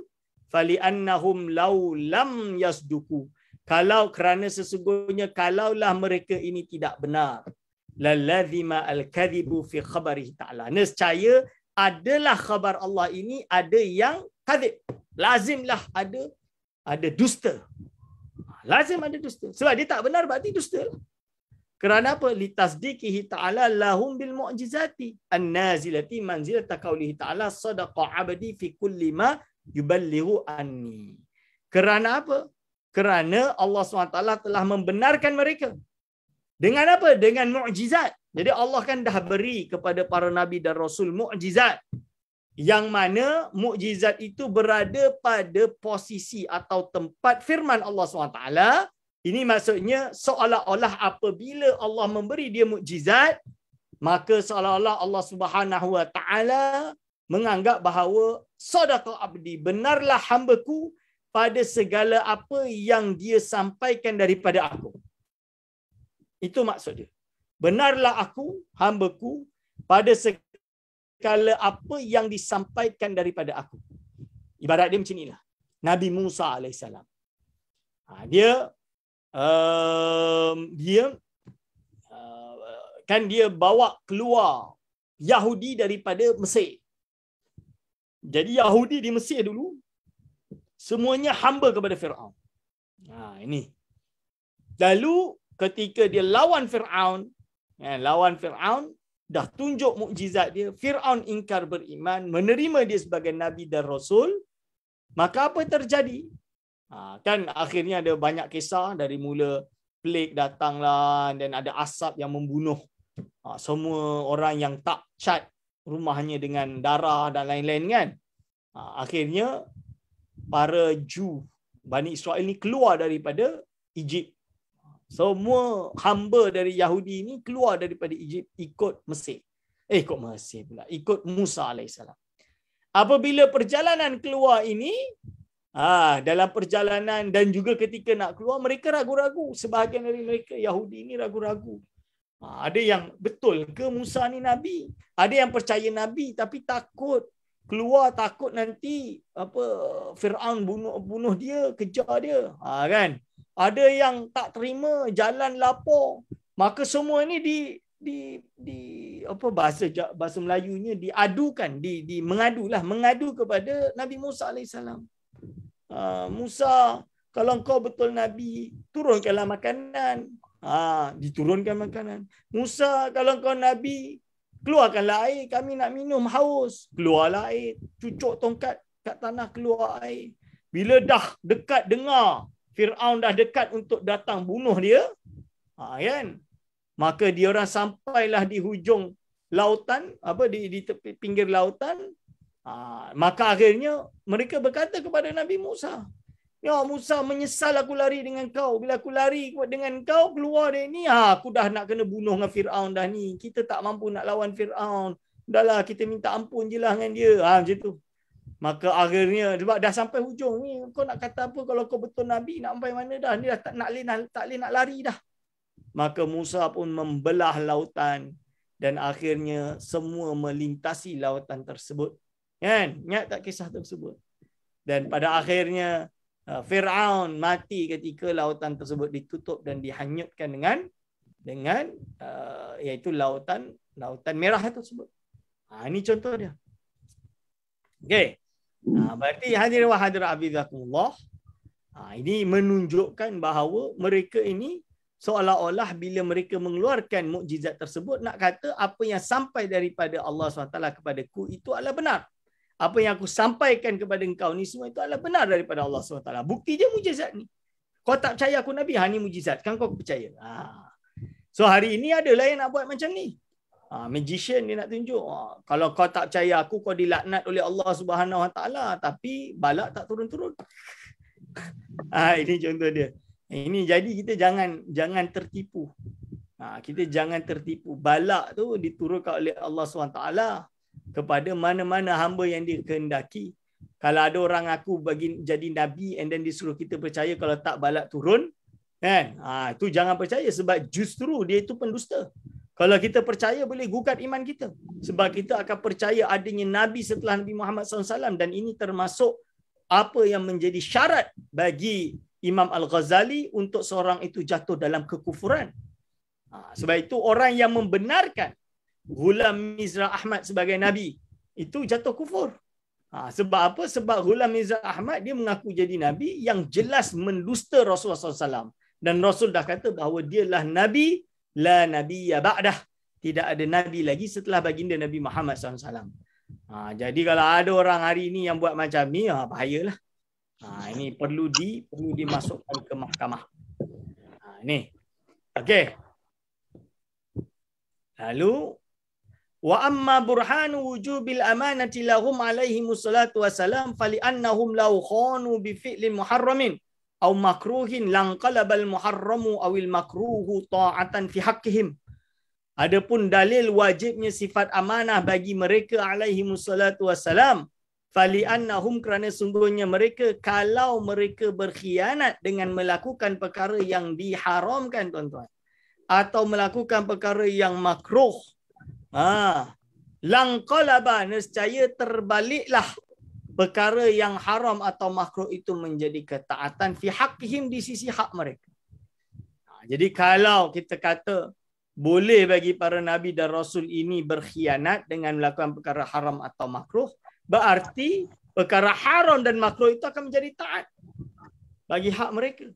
fali annahum law lam yasduku. Kalau kerana sesungguhnya kalaulah mereka ini tidak benar, lalazima al-kadhibu fi khabarihi ta'ala. Nescaya adalah khabar Allah ini ada yang kadhib. Lazimlah ada dusta. Lazim ada dusta. Sebab dia tak benar berarti dusta lah. Kerana apa? Litasdiqihi ta'ala lahum bil mu'jizati an-nazilati manzilata qaulihi ta'ala sadaqa 'abdi fi kulli ma yuballighu anni. Kerana apa? Kerana Allah SWT telah membenarkan mereka. Dengan apa? Dengan mukjizat. Jadi Allah kan dah beri kepada para nabi dan rasul mukjizat. Yang mana mukjizat itu berada pada posisi atau tempat firman Allah SWT. Ini maksudnya seolah-olah apabila Allah memberi dia mukjizat, maka seolah-olah Allah Subhanahu Wa Taala menganggap bahawa sadaqa abdi, benarlah hamba-Ku pada segala apa yang dia sampaikan daripada aku. Itu maksud dia. Benarlah aku, hamba-Ku, pada segala apa yang disampaikan daripada aku. Ibarat dia macam inilah. Nabi Musa AS. Dia bawa keluar Yahudi daripada Mesir. Jadi Yahudi di Mesir dulu semuanya hamba kepada Firaun. Ini. Lalu ketika dia lawan Firaun, dah tunjuk mukjizat dia, Firaun ingkar beriman, menerima dia sebagai nabi dan rasul, maka apa terjadi? Kan akhirnya ada banyak kisah, dari mula plague datanglah dan ada asap yang membunuh semua orang yang tak cat rumahnya dengan darah dan lain-lain kan. Akhirnya para Jew, Bani Israel ni keluar daripada Egypt. Semua hamba dari Yahudi ni keluar daripada Egypt ikut Mesir. Ikut Musa AS. Apabila perjalanan keluar ini, dalam perjalanan dan juga ketika nak keluar, mereka ragu-ragu. Sebahagian dari mereka Yahudi ini ragu-ragu. Ada yang betul ke Musa ni nabi? Ada yang percaya nabi tapi takut keluar, takut nanti Firaun bunuh dia, kejar dia. Kan? Ada yang tak terima, jalan lapar. Maka semua ni bahasa Melayunya diadukan, mengadu kepada Nabi Musa alaihissalam. Musa, kalau kau betul nabi, turunkanlah makanan. Diturunkan makanan. Musa, kalau kau nabi, keluarkanlah air, kami nak minum, haus. Keluarlah air, cucuk tongkat kat tanah, keluar air. Bila dah dekat dengar Firaun dah dekat untuk datang bunuh dia, kan? Maka dia orang sampailah di hujung lautan, di tepi pinggir lautan. Maka akhirnya mereka berkata kepada Nabi Musa, "Ya Musa, menyesal aku lari dengan kau. Bila aku lari dengan kau keluar dari ni, aku dah nak kena bunuh dengan Firaun dah ni. Kita tak mampu nak lawan Firaun. Udahlah, kita minta ampun je lah dengan dia." Macam tu. Maka akhirnya sebab dah sampai hujung ni, kau nak kata apa kalau kau betul nabi, nak sampai mana dah? Ni dah tak boleh nak lari dah. Maka Musa pun membelah lautan dan akhirnya semua melintasi lautan tersebut. Kan? Ingat tak kisah tersebut? Dan pada akhirnya Firaun mati ketika lautan tersebut ditutup dan dihanyutkan dengan iaitu lautan merah tersebut. Ini contoh dia. Okey. Berarti hadirin wa hadirat hafizakumullah. Ini menunjukkan bahawa mereka ini seolah-olah bila mereka mengeluarkan mukjizat tersebut nak kata apa yang sampai daripada Allah SWT kepadaku itu adalah benar. Apa yang aku sampaikan kepada engkau ni semua itu adalah benar daripada Allah SWT. Bukti dia mukjizat ni. Kau tak percaya aku Nabi, ni mukjizat. Kan kau percaya. So hari ini adalah yang nak buat macam ni. Magician dia nak tunjuk. Kalau kau tak percaya aku, kau dilaknat oleh Allah Subhanahu Wa Taala, tapi balak tak turun-turun. Ini contoh dia. Ini jadi kita jangan tertipu. Kita jangan tertipu. Balak tu diturunkan oleh Allah SWT kepada mana-mana hamba yang dia kehendaki. Kalau ada orang aku bagi jadi nabi and then disuruh kita percaya, kalau tak balak turun, kan? Itu jangan percaya, sebab justru dia itu pendusta. Kalau kita percaya boleh gugat iman kita. Sebab kita akan percaya adanya nabi setelah Nabi Muhammad SAW, dan ini termasuk apa yang menjadi syarat bagi Imam Al-Ghazali untuk seorang itu jatuh dalam kekufuran. Sebab itu orang yang membenarkan Ghulam Mirza Ahmad sebagai nabi itu jatuh kufur. Sebab apa? Sebab Ghulam Mirza Ahmad dia mengaku jadi nabi yang jelas mendusta Rasulullah SAW. Dan Rasul dah kata bahawa dialah nabi, la nabiyya ba'dah. Tidak ada nabi lagi setelah baginda Nabi Muhammad SAW. Jadi kalau ada orang hari ini yang buat macam ni, bahayalah. Ini perlu dimasukkan ke mahkamah. Ni. Okey. Lalu wa amma burhanu wujubil amanati lahum alaihi wassalatu wassalam fali annahum law khanu bi fi'lin muharramin aw makruhin lanqalabal muharramu awil makruhu ta'atan fi haqqihim. Adapun dalil wajibnya sifat amanah bagi mereka alaihi wassalatu wassalam, fali annahum, kerana sungguhnya mereka kalau mereka berkhianat dengan melakukan perkara yang diharamkan, tuan-tuan, atau melakukan perkara yang makruh, langqalaba, nescaya terbaliklah perkara yang haram atau makruh itu menjadi ketaatan fi haqqihim, di sisi hak mereka. Jadi kalau kita kata boleh bagi para nabi dan rasul ini berkhianat dengan melakukan perkara haram atau makruh, berarti perkara haram dan makruh itu akan menjadi taat bagi hak mereka.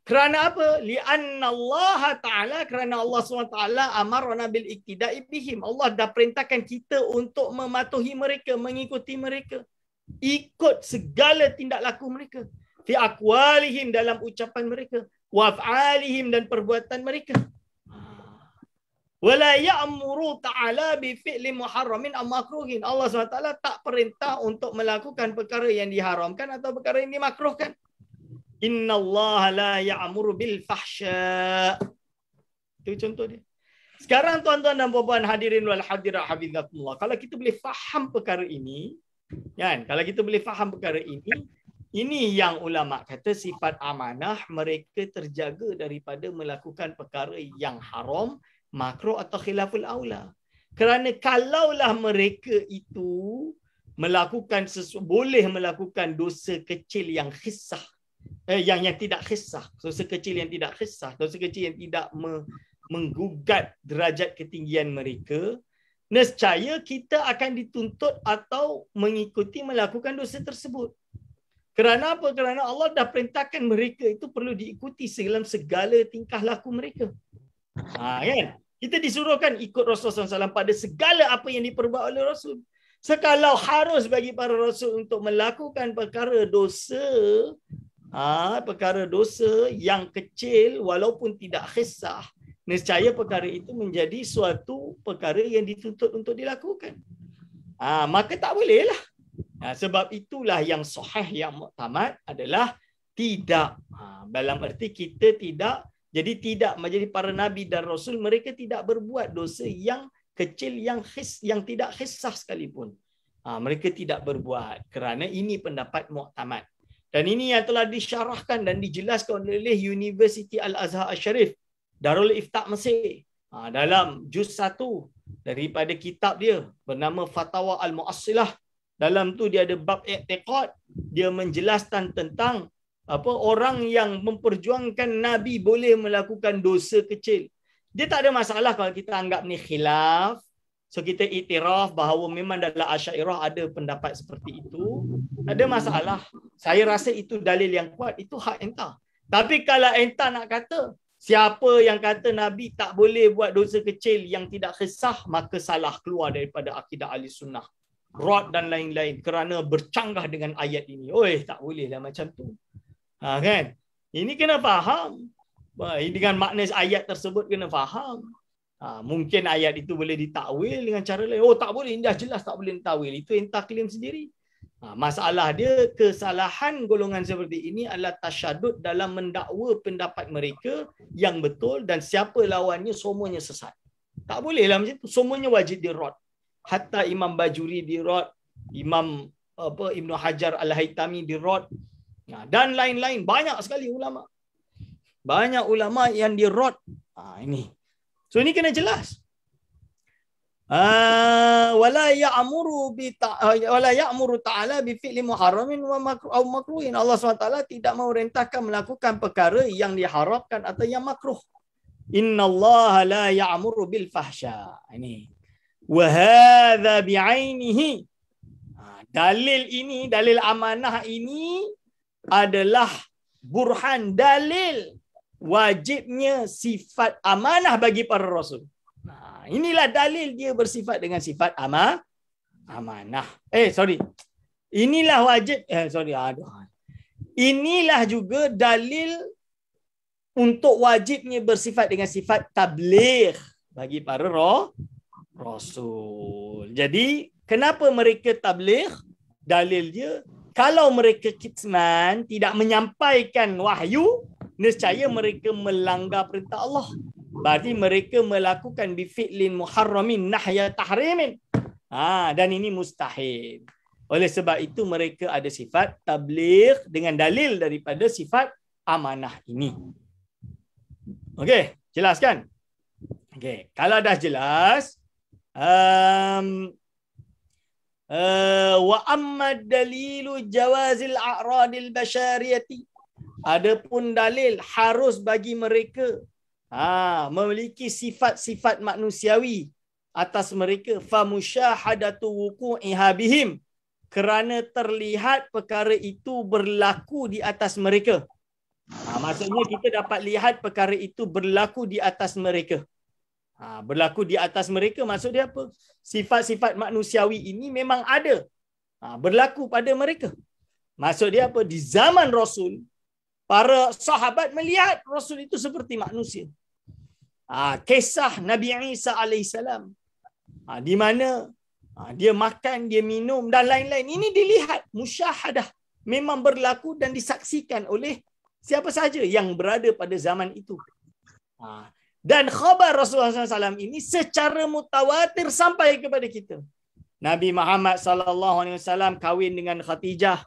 Kerana apa? Li'anna Allah Ta'ala, kerana Allah SWT amarna bil iktida'i bihim. Allah dah perintahkan kita untuk mematuhi mereka, mengikuti mereka. Ikut segala tindak laku mereka. Fi aqwalihim, dalam ucapan mereka. Wa af'alihim, dan perbuatan mereka. Wala ya'muru ta'ala bi fi'li muharramin aw makruhin. Allah SWT tak perintah untuk melakukan perkara yang diharamkan atau perkara yang dimakruhkan. Inna Allah la ya'muru bil fahsya. Itu contoh dia. Sekarang tuan-tuan dan puan-puan hadirin wal hadirat hafizakumullah, kalau kita boleh faham perkara ini, kan? Kalau kita boleh faham perkara ini yang ulama kata sifat amanah mereka terjaga daripada melakukan perkara yang haram, makruh atau khilaful aula. Kerana kalaulah mereka itu melakukan boleh melakukan dosa kecil yang khissah, yang tidak khissah, dosa kecil yang tidak khissah, dosa kecil yang tidak menggugat derajat ketinggian mereka, nescaya kita akan dituntut atau mengikuti melakukan dosa tersebut. Kerana apa? Kerana Allah dah perintahkan mereka itu perlu diikuti dalam segala tingkah laku mereka. Kan? Kita disuruhkan ikut Rasulullah SAW pada segala apa yang diperbuat oleh Rasul. Sekalau harus bagi para Rasul untuk melakukan perkara dosa, perkara dosa yang kecil walaupun tidak khissah, nescaya perkara itu menjadi suatu perkara yang dituntut untuk dilakukan. Maka tak bolehlah. Sebab itulah yang sahih, yang muktamad adalah tidak. Dalam arti kita tidak, jadi tidak menjadi para nabi dan rasul, mereka tidak berbuat dosa yang kecil yang tidak khissah sekalipun. Mereka tidak berbuat, kerana ini pendapat muktamad. Dan ini yang telah disyarahkan dan dijelaskan oleh University Al-Azhar Al-Sharif, Darul Ifta' Mesir, dalam juz 1 daripada kitab dia bernama Fatawa Al-Mu'assilah. Dalam tu dia ada bab i'tiqad, dia menjelaskan tentang orang yang memperjuangkan Nabi boleh melakukan dosa kecil. Dia tak ada masalah kalau kita anggap ni khilaf. So kita iktiraf bahawa memang dalam Asy'ariyah ada pendapat seperti itu. Tak ada masalah. Saya rasa itu dalil yang kuat, itu hak entah. Tapi kalau entah nak kata, siapa yang kata Nabi tak boleh buat dosa kecil yang tidak kesah, maka salah keluar daripada akidah ahli sunnah. Rod dan lain-lain kerana bercanggah dengan ayat ini. Oi, tak bolehlah macam tu. Kan? Ini kena faham. Dengan makna ayat tersebut kena faham. Mungkin ayat itu boleh ditakwil dengan cara lain. Oh, tak boleh, dah jelas tak boleh ditakwil. Itu entah klaim sendiri. Masalah dia, kesalahan golongan seperti ini adalah tasyadud dalam mendakwa pendapat mereka yang betul dan siapa lawannya semuanya sesat. Tak bolehlah macam tu. Semuanya wajib dirod. Hatta Imam Bajuri dirod, Imam Ibnu Hajar Al-Haytami dirod, dan lain-lain. Banyak sekali ulama. Banyak ulama yang dirod. Ini. So ini kena jelas. Wala ya'muru ta'ala bi fi'li muharramin wa makruhin. Allah SWT tidak memerintahkan melakukan perkara yang diharapkan atau yang makruh. Innallaha la ya'muru bil fahsya. Ini. Wa hadza bi'ainihi. Dalil ini, dalil amanah ini adalah burhan, dalil wajibnya sifat amanah bagi para rasul. Inilah dalil dia bersifat dengan sifat amanah. Inilah wajib. Inilah juga dalil untuk wajibnya bersifat dengan sifat tabligh bagi para rasul. Jadi, kenapa mereka tabligh? Dalil dia, kalau mereka kitman, tidak menyampaikan wahyu, nescaya mereka melanggar perintah Allah. Berarti mereka melakukan bifi'lin muharramin nahya tahrimin. Dan ini mustahil. Oleh sebab itu mereka ada sifat tabligh dengan dalil daripada sifat amanah ini. Okey, jelas kan? Okey, kalau dah jelas, wa amma dalilu jawazil a'radil basyariyati. Adapun dalil harus bagi mereka memiliki sifat-sifat manusiawi atas mereka, fa musyahadatu wuqu'iha bihim, kerana terlihat perkara itu berlaku di atas mereka. Maksudnya kita dapat lihat perkara itu berlaku di atas mereka. Berlaku di atas mereka maksud dia apa? Sifat-sifat manusiawi ini memang ada, berlaku pada mereka. Maksud dia apa? Di zaman Rasul, para sahabat melihat Rasul itu seperti manusia. Kisah Nabi Isa AS, di mana dia makan, dia minum dan lain-lain. Ini dilihat, musyahadah. Memang berlaku dan disaksikan oleh siapa saja yang berada pada zaman itu. Dan khabar Rasulullah SAW ini secara mutawatir sampai kepada kita. Nabi Muhammad SAW kahwin dengan Khadijah.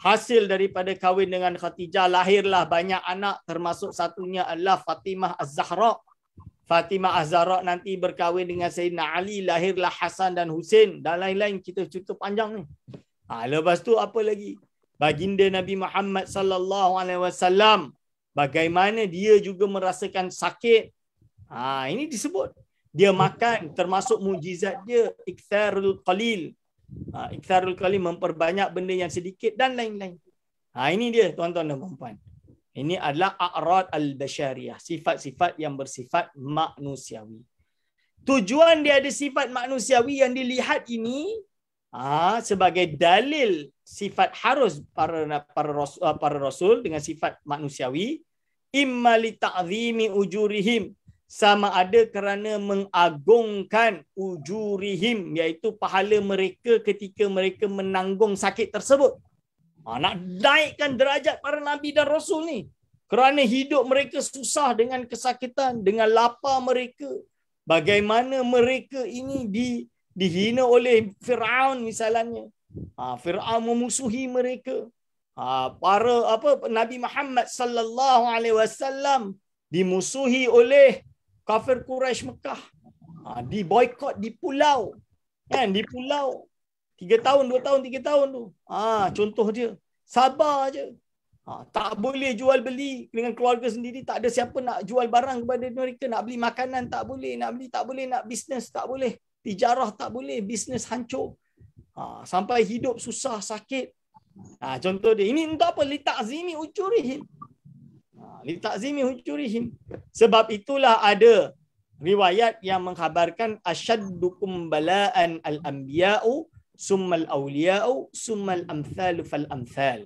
Hasil daripada kahwin dengan Khadijah, lahirlah banyak anak, termasuk satunya adalah Fatimah Az-Zahra. Fatimah Az-Zahra nanti berkahwin dengan Sayyidina Ali, lahirlah Hasan dan Husain dan lain-lain. Kita cukup panjang ni. Lepas tu apa lagi? Baginda Nabi Muhammad SAW, bagaimana dia juga merasakan sakit. Ini disebut. Dia makan, termasuk mujizat dia, iktsarul qalil. Iktsarul qalil, memperbanyak benda yang sedikit dan lain-lain. Ini dia tuan-tuan dan puan-puan. Ini adalah a'rad al-basyariyah, sifat-sifat yang bersifat manusiawi. Tujuan dia ada sifat manusiawi yang dilihat ini sebagai dalil sifat harus para rasul dengan sifat manusiawi, imma li ta'zimi ujurihim, sama ada kerana mengagungkan ujurihim, iaitu pahala mereka ketika mereka menanggung sakit tersebut. Nak naikkan derajat para nabi dan rasul ni, kerana hidup mereka susah dengan kesakitan, dengan lapar mereka. Bagaimana mereka ini dihina oleh Fir'aun misalnya. Fir'aun memusuhi mereka. Nabi Muhammad sallallahu alaihi wasallam dimusuhi oleh kafir Quraisy Mekah. Diboikot di pulau. Kan, di pulau. 3 tahun, 2 tahun, 3 tahun tu. Contoh dia. Sabar je. Tak boleh jual beli dengan keluarga sendiri. Tak ada siapa nak jual barang kepada mereka. Nak beli makanan tak boleh. Nak beli tak boleh. Nak bisnes tak boleh. Tijarah tak boleh. Bisnes hancur. Sampai hidup susah, sakit. Contoh dia. Ini untuk apa? Li ta'zimi ujurihim. Li ta'zimi hujurihim. Sebab itulah ada riwayat yang mengkhabarkan asyaddukum bala'an al-anbiya'u summal awliya'u summal amthalu fal amthal.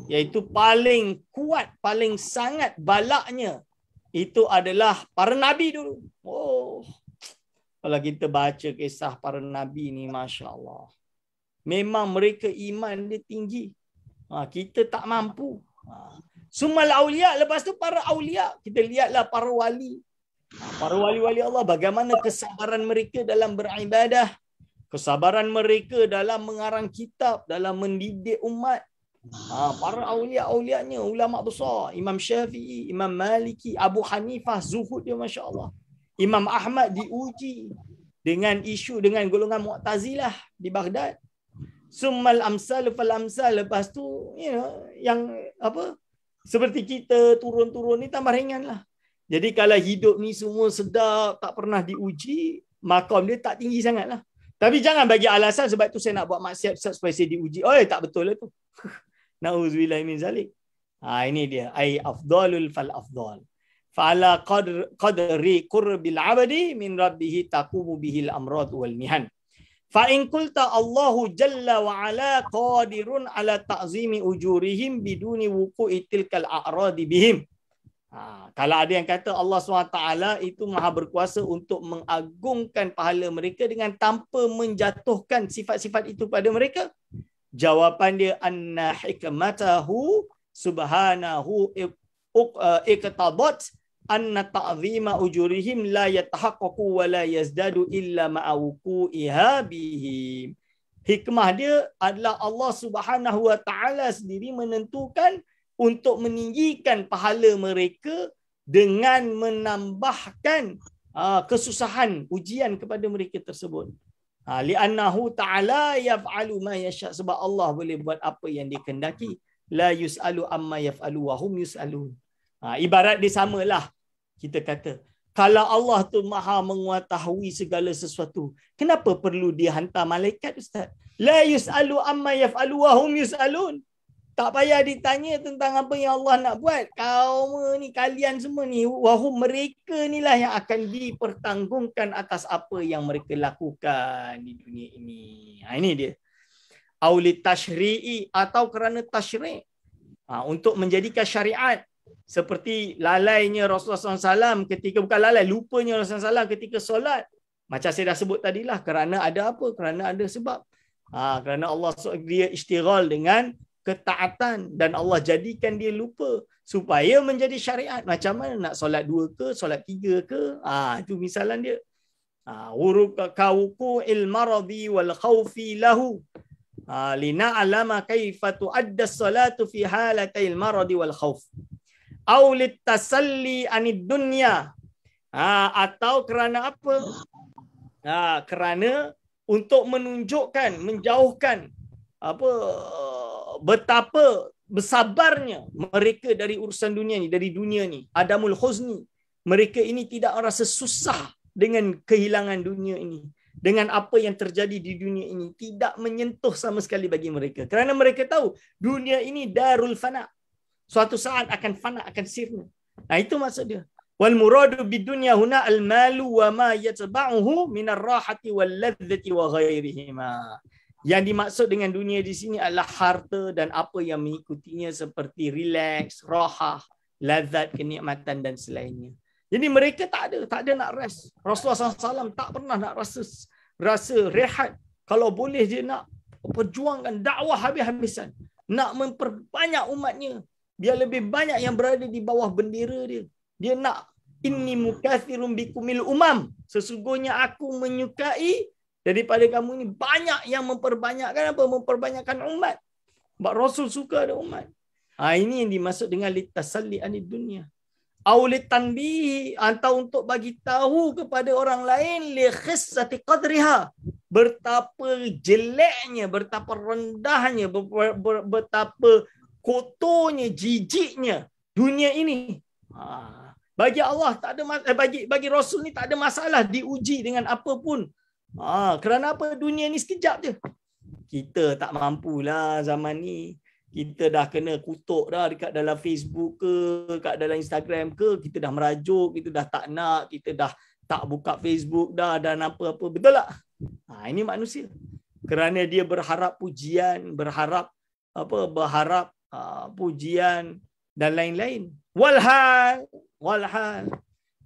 Iaitu paling kuat, paling sangat balaknya itu adalah para nabi dulu. Oh, kalau kita baca kisah para nabi ni, Masya Allah. Memang mereka iman dia tinggi. Kita tak mampu. Summal awliya, lepas tu para awliya. Kita lihatlah para wali. Para wali-wali Allah, bagaimana kesabaran mereka dalam beribadah. Kesabaran mereka dalam mengarang kitab, dalam mendidik umat. Para awliya-awliyanya, ulama besar. Imam Syafi'i, Imam Maliki, Abu Hanifah, zuhud dia Masya Allah. Imam Ahmad diuji dengan isu dengan golongan Mu'tazilah di Baghdad. Summal amsal fal amsal, lepas tu yang apa seperti kita turun-turun ni tambah ringan lah. Jadi kalau hidup ni semua sedap, tak pernah diuji, makam dia tak tinggi sangat lah. Tapi jangan bagi alasan sebab tu saya nak buat maksiat supaya saya diuji. Oh, tak betul lah tu. Na'udzubillah min zalik. Ini dia. Ai afdalul fal afdal. Fa'ala qadri qurbil abdi min rabbihi taqumu bihil amrad wal mihan. Fa in qulta Allahu jalla wa ala qadirun ala ta'zimi ujurihim biduni wuqu'i tilkal a'radi bihim. Kalau ada yang kata Allah SWT itu maha berkuasa untuk mengagungkan pahala mereka dengan tanpa menjatuhkan sifat-sifat itu pada mereka, jawapan dia anna hikmatahu subhanahu iqtadat anna ta'zima ujurihim la yatahaqqaqu wa la yazdadu illa ma'a wuqu'iha bihim. Hikmah dia adalah Allah Subhanahu wa taala sendiri menentukan untuk meninggikan pahala mereka dengan menambahkan kesusahan ujian kepada mereka tersebut. Li'annahu ta'ala yaf'alu ma yasha', sebab Allah boleh buat apa yang dia kehendaki. La yus'alu amma yaf'alu wa hum yus'alun. Ibarat dia samalah. Kita kata, kalau Allah tu maha mengetahui segala sesuatu, kenapa perlu dia hantar malaikat, Ustaz? La yus'alu amma yaf'alu wa hum yus'alun. Tak payah ditanya tentang apa yang Allah nak buat. Kaum ni, kalian semua ni, wahum, mereka inilah yang akan dipertanggungan atas apa yang mereka lakukan di dunia ini. Ini dia. Aulit tashri'i, atau kerana tashri'. Untuk menjadikan syariat. Seperti lalainya Rasulullah SAW ketika, bukan lalai, lupanya Rasulullah SAW ketika solat. Macam saya dah sebut tadilah, kerana ada apa? Kerana ada sebab. Kerana Allah dia istighal dengan ketaatan dan Allah jadikan dia lupa supaya menjadi syariat. Macam mana nak solat 2 ke, solat 3 ke? Itu misalan dia. Wuruqil maradi wal khawfi lahu lina'lama kaifa tu'adda as-salatu fi halatil maradi wal khawf. Aw litasalli anid dunya. Atau kerana apa? Kerana untuk menunjukkan, menjauhkan betapa bersabarnya mereka dari urusan dunia ni, dari dunia ni. Adamul huzni. Mereka ini tidak rasa susah dengan kehilangan dunia ini. Dengan apa yang terjadi di dunia ini. Tidak menyentuh sama sekali bagi mereka. Kerana mereka tahu dunia ini darul fana. Suatu saat akan fana, akan sirna. Itu maksud dia. Wal muradu bidunya huna al malu wa ma yatba'uhu minar rahati wal ladzati wa ghairihima. Yang dimaksud dengan dunia di sini adalah harta dan apa yang mengikutinya seperti relax, rahah, lazat, kenikmatan dan selainnya. Jadi mereka tak ada nak rest. Rasulullah SAW tak pernah nak rasa rehat. Kalau boleh dia nak perjuangkan dakwah habis-habisan. Nak memperbanyak umatnya. Biar lebih banyak yang berada di bawah bendera dia. Dia nak inni mukathirun bikumil umam. Sesungguhnya aku menyukai daripada kamu ini banyak yang memperbanyakkan apa? Memperbanyakkan umat. Sebab Rasul suka ada umat. Ini yang dimaksud dengan litasalli anid dunya. Au litanbihi, atau untuk bagi tahu kepada orang lain li khissati qadriha. Betapa jeleknya, betapa rendahnya, betapa kotornya, jijiknya dunia ini. Bagi Allah tak ada bagi Rasul ni tak ada masalah diuji dengan apa pun. Kerana apa? Dunia ni sekejap je. Kita tak mampulah zaman ni. Kita dah kena kutuk dah dekat dalam Facebook ke, dekat dalam Instagram ke, kita dah merajuk, kita dah tak nak, kita dah tak buka Facebook dah dan apa-apa. Betul tak? Ini manusia. Kerana dia berharap pujian, berharap pujian dan lain-lain. Walhal.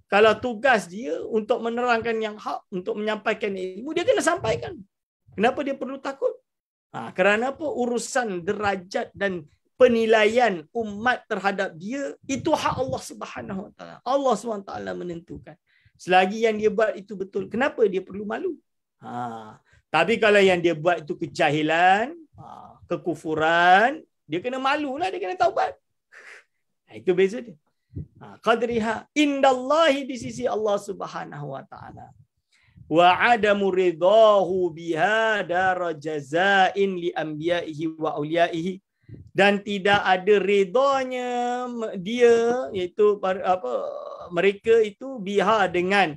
Kalau tugas dia untuk menerangkan yang hak, untuk menyampaikan ilmu, dia kena sampaikan. Kenapa dia perlu takut? Kerana apa? Urusan derajat dan penilaian umat terhadap dia, itu hak Allah Subhanahu Wa Taala. Allah Subhanahu Wa Taala menentukan. Selagi yang dia buat itu betul, kenapa dia perlu malu? Tapi kalau yang dia buat itu kejahilan, kekufuran, dia kena malulah, dia kena taubat. Itu beza dia. Qadriha indallahi, di sisi Allah Subhanahu Wa Taala. Wa adamu ridahu biha darajazain li anbiya'ihi wa awliyaihi, dan tidak ada ridanya dia, iaitu mereka itu biha dengan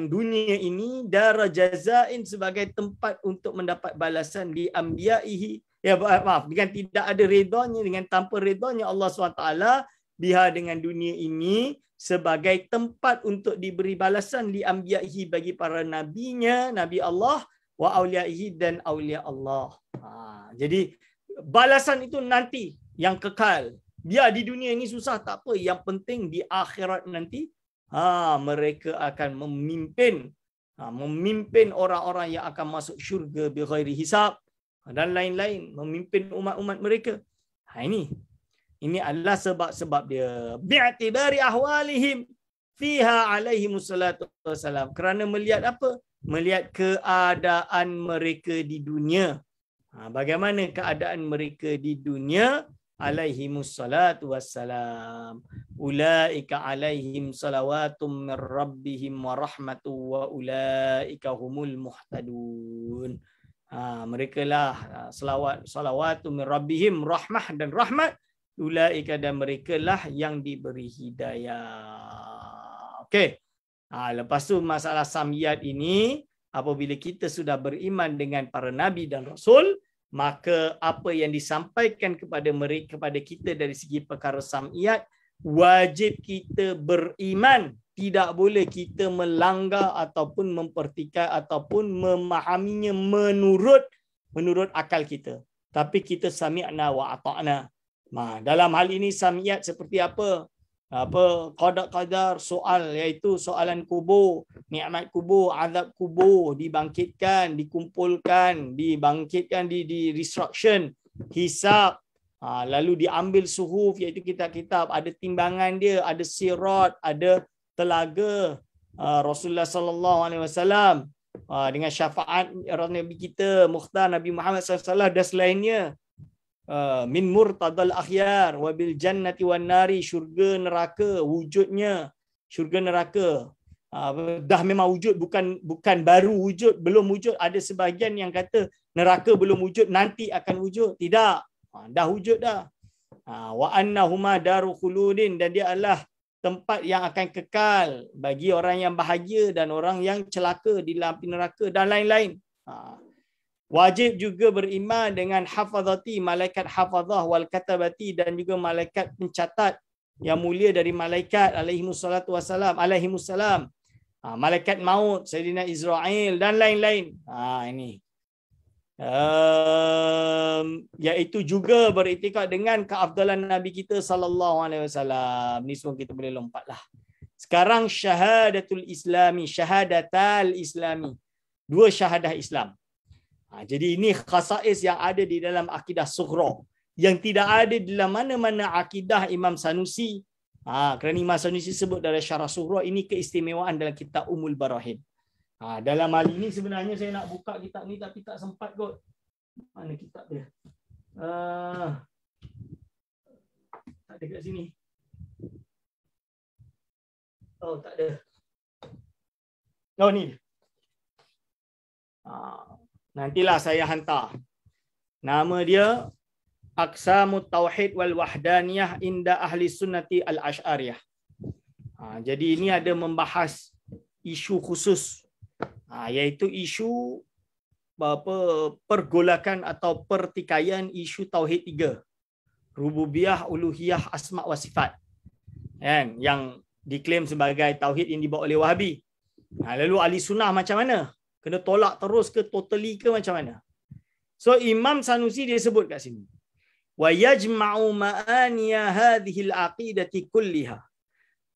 dunia ini, darajazain sebagai tempat untuk mendapat balasan di anbiya'ihi, dengan tidak ada ridanya, dengan tanpa ridanya Allah SWT biha dengan dunia ini sebagai tempat untuk diberi balasan li anbiya'ihi, bagi para nabinya, nabi Allah, wa auliyaihi, dan aulia Allah. Jadi balasan itu nanti yang kekal. Biar di dunia ini susah tak apa, yang penting di akhirat nanti mereka akan memimpin orang-orang yang akan masuk syurga bighairi hisab dan lain-lain, memimpin umat-umat mereka. Ini adalah sebab-sebab dia. Bi'tibari ahwalihim fiha alaihimus salatu wassalam. Kerana melihat apa? Melihat keadaan mereka di dunia. Bagaimana keadaan mereka di dunia? Alaihimus salatu wassalam. Ulaika alaihim salawatum min rabbihim wa rahmatu wa ulaika humul muhtadun. Mereka lah salawatum min rabbihim, rahmah dan rahmat. Ulaika, dan mereka lah yang diberi hidayah. Okey. Lepas tu masalah samiyat ini, apabila kita sudah beriman dengan para nabi dan rasul, maka apa yang disampaikan kepada mereka, kepada kita dari segi perkara samiyat, wajib kita beriman. Tidak boleh kita melanggar ataupun mempertikai ataupun memahaminya menurut akal kita. Tapi kita sami'na wa ata'na. Dalam hal ini samiyat seperti apa qadar soal, iaitu soalan kubur, nikmat kubur, azab kubur, dibangkitkan, dikumpulkan, dibangkitkan, di resurrection, hisab, lalu diambil suhuf, iaitu kitab-kitab, ada timbangan dia, ada sirat, ada telaga Rasulullah sallallahu alaihi wasallam dengan syafaat Nabi kita Mukhtar Nabi Muhammad sallallahu alaihi wasallam dan selainnya. Min murtadal akhyar wa bil jannati wan nari, syurga neraka wujudnya, syurga neraka dah memang wujud, bukan baru wujud, belum wujud. Ada sebahagian yang kata neraka belum wujud, nanti akan wujud. Tidak, dah wujud dah. Wa annahuma daru khuludin, dan dia adalah tempat yang akan kekal bagi orang yang bahagia dan orang yang celaka di dalam api neraka dan lain-lain. Wajib juga beriman dengan hafazati, malaikat hafazah, wal katabati, dan juga malaikat pencatat yang mulia dari malaikat alaihimussalam, malaikat maut Sayyidina Israel dan lain-lain. Ini iaitu juga beriktikad dengan keafdalan Nabi kita sallallahu alaihi wasallam. Ni semua kita boleh lompatlah. Sekarang syahadatul islami, syahadatal islami, dua syahadah Islam. Jadi ini khasais yang ada di dalam akidah sughra, yang tidak ada di dalam mana-mana akidah Imam Sanusi. Kerana Imam Sanusi sebut dalam syarah sughra, ini keistimewaan dalam kitab Ummul Barahin. Dalam hal ini sebenarnya saya nak buka kitab ni tapi tak sempat kot. Mana kitab dia? Tak ada kat sini. Oh, tak ada. Oh, ni. Nantilah saya hantar. Nama dia Aqsamut Tauhid wal Wahdaniyah inda Ahli Sunnati al-Asy'ariyah. Jadi ini ada membahas isu khusus, iaitu isu pergolakan atau pertikaian isu tauhid 3. rububiyah, uluhiyah, asma wa sifat. Kan? Yang diklaim sebagai tauhid yang dibawa oleh Wahabi. Lalu ahli sunnah macam mana? Kena tolak terus ke totally ke macam mana? So Imam Sanusi dia sebut kat sini. Wa yajma'u ma'aniya hadhil aqidati kulliha.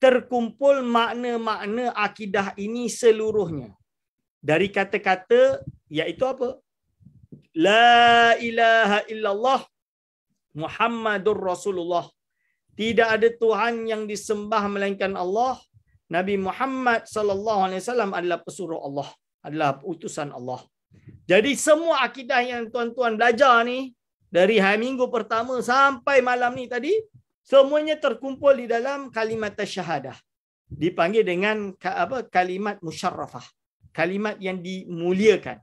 Terkumpul makna-makna akidah ini seluruhnya. Dari kata-kata iaitu apa? La ilaha illallah Muhammadur Rasulullah. Tidak ada Tuhan yang disembah melainkan Allah. Nabi Muhammad sallallahu alaihi wasallam adalah pesuruh Allah, adalah utusan Allah. Jadi semua akidah yang tuan-tuan belajar ni dari hari minggu pertama sampai malam ni tadi, semuanya terkumpul di dalam kalimat syahadah. Dipanggil dengan kalimat musyarrafah. Kalimat yang dimuliakan.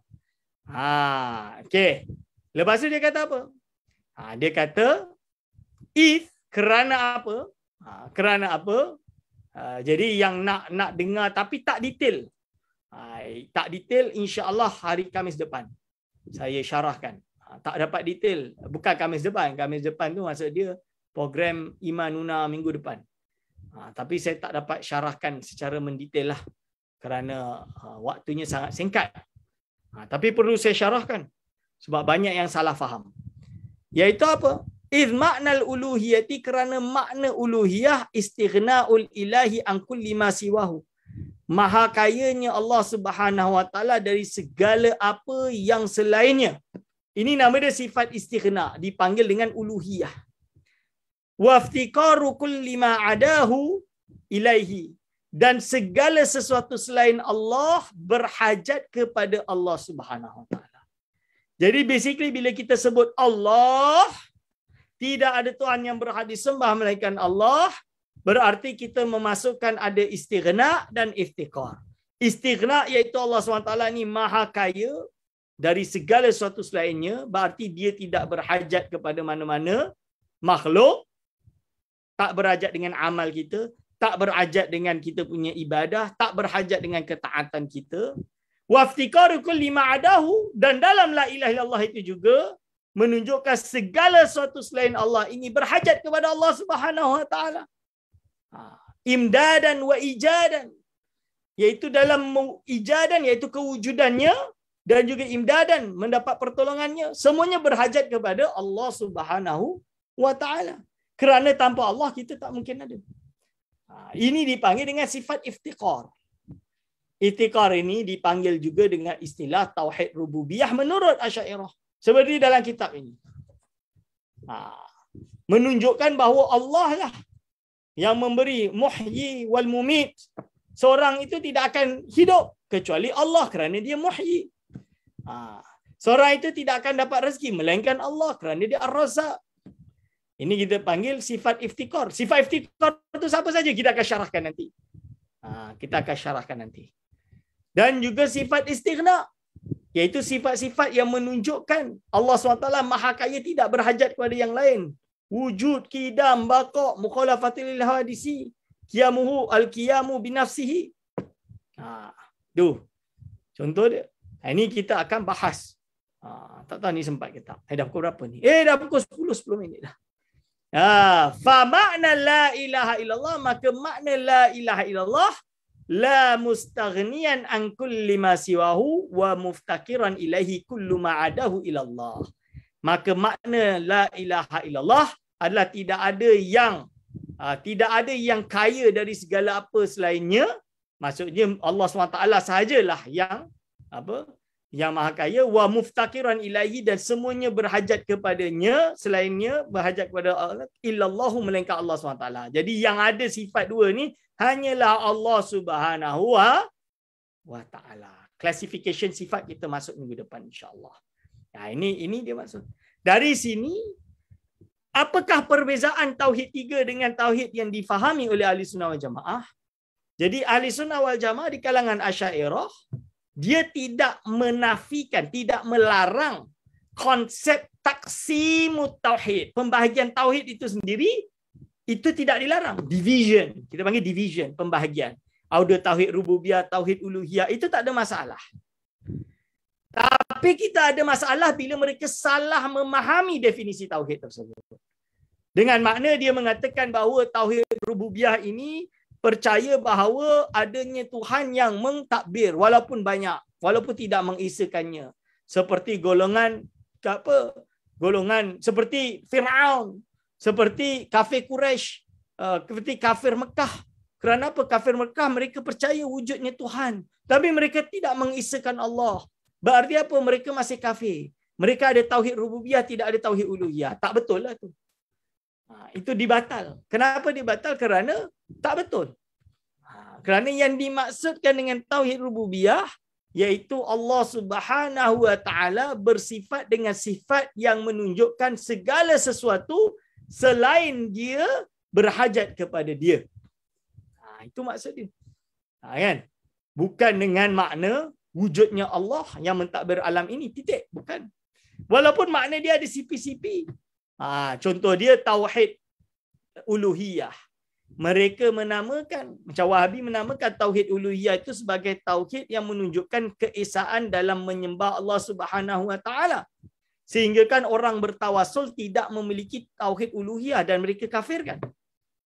Okey. Lepas tu dia kata apa? Dia kata kerana apa? Kerana apa? Jadi yang nak dengar tapi tak detail. Tak detail, insya-Allah hari Khamis depan saya syarahkan. Tak dapat detail, bukan Khamis depan. Khamis depan tu maksud dia program Iman Una minggu depan. Tapi saya tak dapat syarahkan secara mendetail lah kerana waktunya sangat singkat. Tapi perlu saya syarahkan sebab banyak yang salah faham. Iaitu apa? Iz maknal uluhiyati, kerana makna uluhiyah istighna'ul ilahi an kulli ma siwahu. Maha kayanya Allah Subhanahu wa taala dari segala apa yang selainnya. Ini nama dia sifat istighna, dipanggil dengan uluhiyah. Wa iftiqaru kulli ma adahu ilaihi, dan segala sesuatu selain Allah berhajat kepada Allah Subhanahu wa taala. Jadi basically bila kita sebut Allah, tidak ada Tuhan yang berhak disembah melainkan Allah, berarti kita memasukkan ada istighna dan iftiqar. Istighna iaitu Allah SWT ni maha kaya dari segala sesuatu selainnya, berarti dia tidak berhajat kepada mana-mana makhluk, tak berhajat dengan amal kita, tak berhajat dengan kita punya ibadah, tak berhajat dengan ketaatan kita. Wa iftiqaru kulli ma adahu, dan dalam la ilaha illallah itu juga menunjukkan segala sesuatu selain Allah ini berhajat kepada Allah Subhanahu wa taala. Imdadan wa ijadan, iaitu dalam ijadan iaitu kewujudannya, dan juga imdadan mendapat pertolongannya, semuanya berhajat kepada Allah Subhanahu wa taala. Kerana tanpa Allah kita tak mungkin ada. Ini dipanggil dengan sifat iftiqar. Iftiqar ini dipanggil juga dengan istilah tauhid rububiyah menurut Asy'ariyah. Seperti dalam kitab ini. Menunjukkan bahawa Allah lah yang memberi muhyi wal mumit. Seorang itu tidak akan hidup kecuali Allah kerana dia muhyi. Seorang itu tidak akan dapat rezeki melainkan Allah kerana dia ar-razzaq. Ini kita panggil sifat iftikar. Sifat iftikar itu siapa saja kita akan syarahkan nanti. Kita akan syarahkan nanti. Dan juga sifat istighna, iaitu sifat-sifat yang menunjukkan Allah SWT maha kaya, tidak berhajat kepada yang lain. Wujud, qidam, baqa', mukhalafatil hadisi, qiyamuhu al-qiyamu binafsihi. Contoh dia. Ini kita akan bahas. Tak tahu ni sempat ke tak. Dah pukul berapa ni? Dah pukul 10 minit dah. Fa makna la ilaha illallah, maka makna la ilaha illallah la mustaghniyan an kulli ma siwahu wa muftakiran ilaihi kullu ma adahu ilallah. Maka makna la ilaha illallah adalah tidak ada yang kaya dari segala apa selainnya. Maksudnya Allah SWT sahajalah yang yang maha kaya, wa muftakiran ilaihi, dan semuanya berhajat kepadanya, selainnya berhajat kepada Allah, illallahu, melainkan Allah SWT. Jadi yang ada sifat dua ni hanyalah Allah Subhanahu wa taala. Classification sifat kita masuk minggu depan insya-Allah. Ini dia maksud. Dari sini, apakah perbezaan tauhid 3 dengan tauhid yang difahami oleh Ahli Sunnah wal Jamaah? Jadi Ahli Sunnah wal Jamaah di kalangan Asy'ariyah, dia tidak menafikan, tidak melarang konsep taksimut tauhid. Pembahagian tauhid itu sendiri, itu tidak dilarang. Division, kita panggil division, pembahagian. Ada tauhid rububiyah, tauhid uluhiyah, itu tak ada masalah. Tapi kita ada masalah bila mereka salah memahami definisi tauhid tersebut. Dengan makna dia mengatakan bahawa tauhid rububiyah ini percaya bahawa adanya Tuhan yang mentadbir walaupun banyak, walaupun tidak mengisakannya. Seperti golongan apa? Golongan seperti Firaun, seperti kafir Quraisy, seperti kafir Mekah. Kerana apa? Kafir Mekah mereka percaya wujudnya Tuhan, tapi mereka tidak mengisakan Allah. Berarti apa? Mereka masih kafir. Mereka ada tauhid rububiyah, tidak ada tauhid uluhiyah. Tak betul lah tu. Itu dibatal. Kenapa dibatal? Kerana tak betul. Kerana yang dimaksudkan dengan tauhid rububiyah iaitu Allah Subhanahu wa taala bersifat dengan sifat yang menunjukkan segala sesuatu selain dia berhajat kepada dia. Itu maksud dia. Kan? Bukan dengan makna wujudnya Allah yang mentadbir alam ini, titik, bukan. Walaupun makna dia ada sipi-sipi. Contoh dia tauhid uluhiyah. Mereka menamakan, macam Wahabi menamakan tauhid uluhiyah itu sebagai tauhid yang menunjukkan keesaan dalam menyembah Allah Subhanahu wa taala. Sehingga kan orang bertawasul tidak memiliki tauhid uluhiyah dan mereka kafirkan.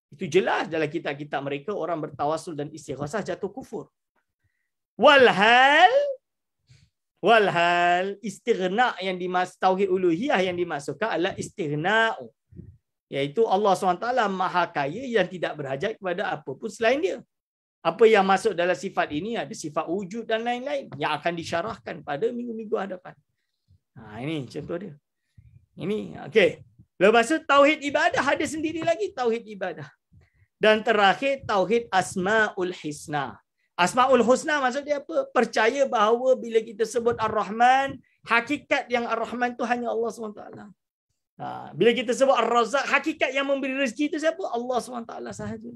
Itu jelas dalam kitab-kitab mereka orang bertawasul dan istighasah jatuh kufur. Walhal istighna yang dimaksud tauhid uluhiyah yang dimaksudkan adalah istighna, iaitu Allah SWT maha kaya yang tidak berhajat kepada apapun selain dia. Apa yang masuk dalam sifat ini ada sifat wujud dan lain-lain yang akan disyarahkan pada minggu-minggu hadapan. Ini contoh dia. Ini okey. Lepas tu tauhid ibadah ada sendiri lagi tauhid ibadah. Dan terakhir tauhid asmaul husna. Asmaul husna maksud dia apa? Percaya bahawa bila kita sebut Ar-Rahman, hakikat yang Ar-Rahman itu hanya Allah SWT. Bila kita sebut Ar-Razzaq, hakikat yang memberi rezeki itu siapa? Allah SWT sahaja.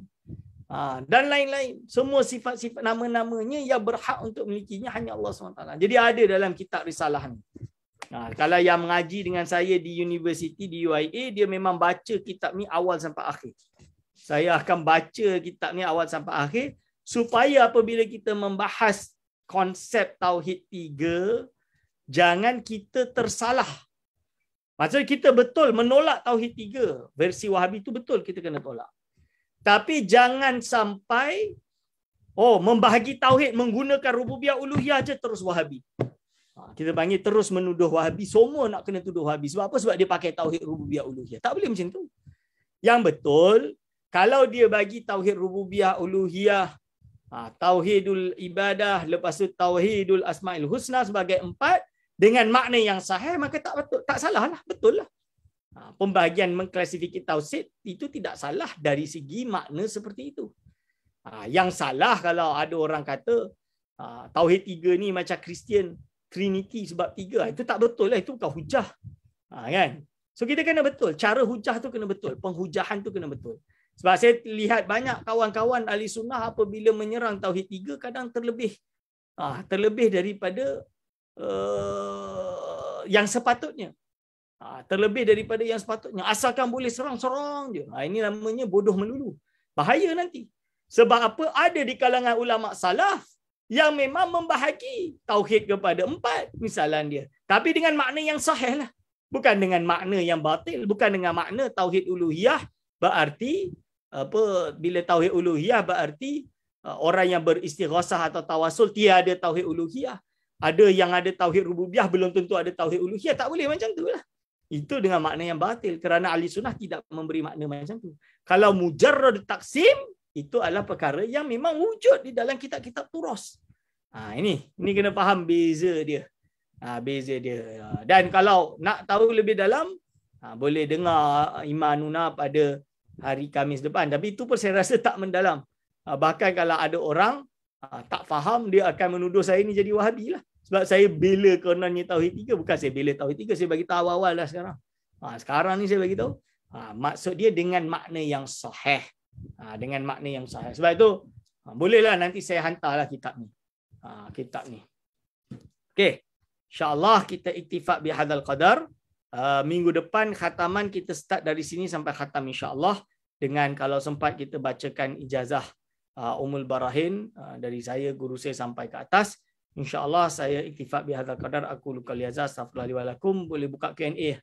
Dan lain-lain. Semua sifat-sifat nama-namanya yang berhak untuk memilikinya hanya Allah SWT. Jadi ada dalam kitab risalah ni. Kalau yang mengaji dengan saya di universiti, di UIA, dia memang baca kitab ni awal sampai akhir. Saya akan baca kitab ni awal sampai akhir, supaya apabila kita membahas konsep tauhid 3, jangan kita tersalah. Maksudnya kita betul menolak tauhid 3. Versi Wahabi itu betul kita kena tolak. Tapi jangan sampai membahagi tauhid menggunakan rububiyah uluhiyah aja terus Wahabi. Kita panggil terus menuduh Wahabi, semua nak kena tuduh Wahabi. Sebab apa? Sebab dia pakai tauhid rububiyah uluhiyah. Tak boleh macam tu. Yang betul, kalau dia bagi tauhid rububiyah uluhiyah, tauhidul ibadah, lepas tu tauhidul asmaul husna sebagai 4 dengan makna yang sahih, maka tak betul, tak salah lah, betul lah. Pembahagian mengklasifikasi tauhid itu tidak salah dari segi makna seperti itu. Yang salah kalau ada orang kata tauhid 3 ni macam Kristian Trinity sebab 3, itu tak betul lah, itu bukan hujah. Kan? So kita kena betul, cara hujah tu kena betul, penghujahan tu kena betul. Sebab saya lihat banyak kawan-kawan ahli sunnah apabila menyerang tauhid 3 kadang terlebih daripada yang sepatutnya. Terlebih daripada yang sepatutnya. Asalkan boleh serang-serang je. Ini namanya bodoh melulu. Bahaya nanti. Sebab apa? Ada di kalangan ulama salaf yang memang membahagi tauhid kepada 4 misalan dia. Tapi dengan makna yang sahih lah. Bukan dengan makna yang batil, bukan dengan makna tauhid uluhiyah berarti bila tauhid uluhiyah berarti orang yang beristighasah atau tawasul tiada tauhid uluhiyah. Ada yang ada tauhid rububiyah belum tentu ada tauhid uluhiyah. Tak boleh macam tu lah. Itu dengan makna yang batil kerana ahli sunnah tidak memberi makna macam tu. Kalau mujarrad taksim itu adalah perkara yang memang wujud di dalam kitab-kitab turas. Ini kena faham beza dia. Beza dia. Dan kalau nak tahu lebih dalam boleh dengar Iman Una pada hari Khamis depan. Tapi itu pun saya rasa tak mendalam. Bahkan kalau ada orang tak faham, dia akan menuduh saya ni jadi Wahabi lah. Sebab saya bela kononnya tauhid 3. Bukan saya bela tauhid 3, saya bagi tahu awal dah sekarang. Sekarang ni saya bagi tahu. Maksud dia dengan makna yang sahih. Dengan makna yang sahih. Sebab itu bolehlah nanti saya hantarlah kitab ni. Kitab ni. Okey. InsyaAllah kita iktifak bihadzal qadar. Minggu depan khataman kita start dari sini sampai khatam insyaAllah. Dengan kalau sempat kita bacakan ijazah Ummul Barahin dari saya, guru saya sampai ke atas. InsyaAllah saya iktifak bihadzal qadar. Aku lukal yazah. Astaghfirullahaladzim. Boleh buka Q&A.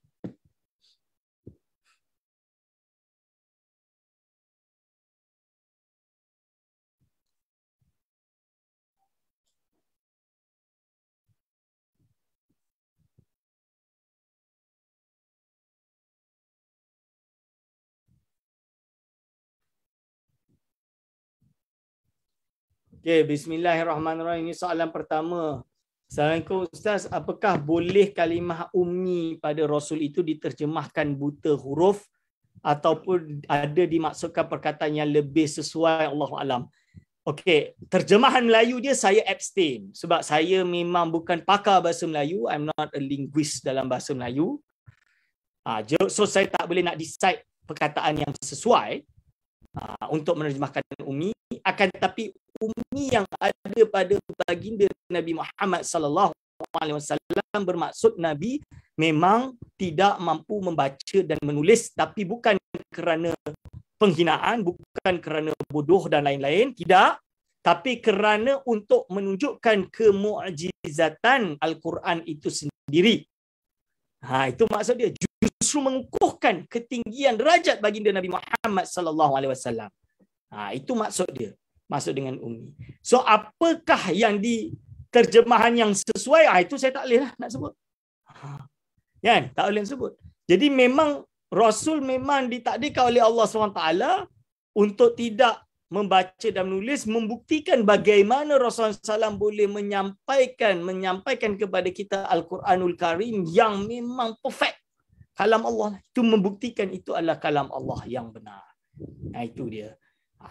Okey, bismillahirrahmanirrahim. Ini soalan pertama. Assalamualaikum Ustaz, apakah boleh kalimah ummi pada Rasul itu diterjemahkan buta huruf ataupun ada dimaksudkan perkataan yang lebih sesuai, Allahu alam? Okey, terjemahan Melayu dia saya abstain sebab saya memang bukan pakar bahasa Melayu. I'm not a linguist dalam bahasa Melayu. So saya tak boleh nak decide perkataan yang sesuai untuk menerjemahkan ummi. Akan tetapi ummi yang ada pada baginda Nabi Muhammad sallallahu alaihi wasallam bermaksud Nabi memang tidak mampu membaca dan menulis, tapi bukan kerana penghinaan, bukan kerana bodoh dan lain-lain, tidak, tapi kerana untuk menunjukkan kemu'jizatan Al-Quran itu sendiri. Itu maksud dia, justru mengukuhkan ketinggian derajat baginda Nabi Muhammad sallallahu alaihi wasallam. Itu maksud dia. Maksud dengan ummi. So apakah yang di terjemahan yang sesuai? Itu saya tak boleh lah nak sebut. Kan? Tak boleh sebut. Jadi memang Rasul memang ditakdirkan oleh Allah SWT untuk tidak membaca dan menulis, membuktikan bagaimana Rasulullah SAW boleh menyampaikan kepada kita Al-Quranul Karim yang memang perfect. Kalam Allah. Itu membuktikan itu adalah kalam Allah yang benar. Itu dia.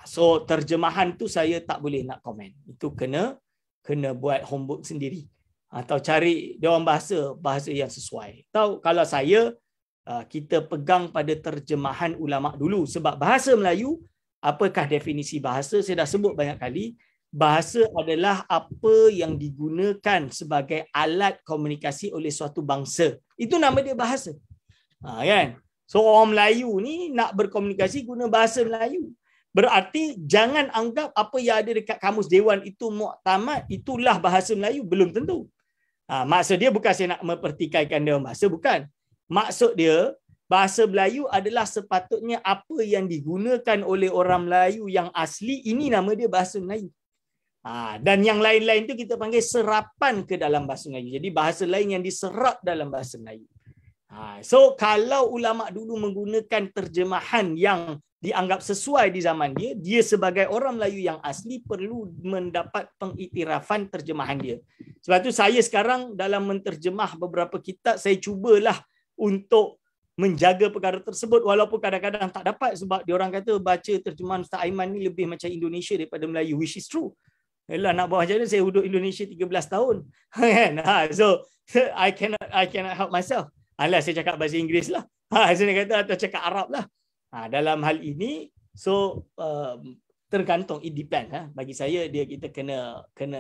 So terjemahan tu saya tak boleh nak komen. Itu kena buat homework sendiri. Atau cari dia orang bahasa yang sesuai. Tahu kalau saya kita pegang pada terjemahan ulama dulu sebab bahasa Melayu, apakah definisi bahasa? Saya dah sebut banyak kali. Bahasa adalah apa yang digunakan sebagai alat komunikasi oleh suatu bangsa. Itu nama dia bahasa. Kan? So orang Melayu ni nak berkomunikasi guna bahasa Melayu. Berarti jangan anggap apa yang ada dekat kamus dewan itu muktamad, itulah bahasa Melayu. Belum tentu. Maksud dia bukan saya nak mempertikaikan dia bahasa, bukan. Maksud dia, bahasa Melayu adalah sepatutnya apa yang digunakan oleh orang Melayu yang asli, ini nama dia bahasa Melayu. Dan yang lain-lain itu kita panggil serapan ke dalam bahasa Melayu. Jadi bahasa lain yang diserap dalam bahasa Melayu. So kalau ulama dulu menggunakan terjemahan yang dianggap sesuai di zaman dia sebagai orang Melayu yang asli perlu mendapat pengiktirafan terjemahan dia. Sebab tu saya sekarang dalam menterjemah beberapa kitab, saya cubalah untuk menjaga perkara tersebut walaupun kadang-kadang tak dapat sebab diorang kata baca terjemahan Ustaz Aiman ni lebih macam Indonesia daripada Melayu, which is true. Yalah, nak buat macam mana, saya duduk Indonesia 13 tahun. So I cannot help myself. Alah, saya cakap bahasa Inggeris lah. Saya kata atau cakap Arab lah. Dalam hal ini, so tergantung, it depends. Bagi saya kita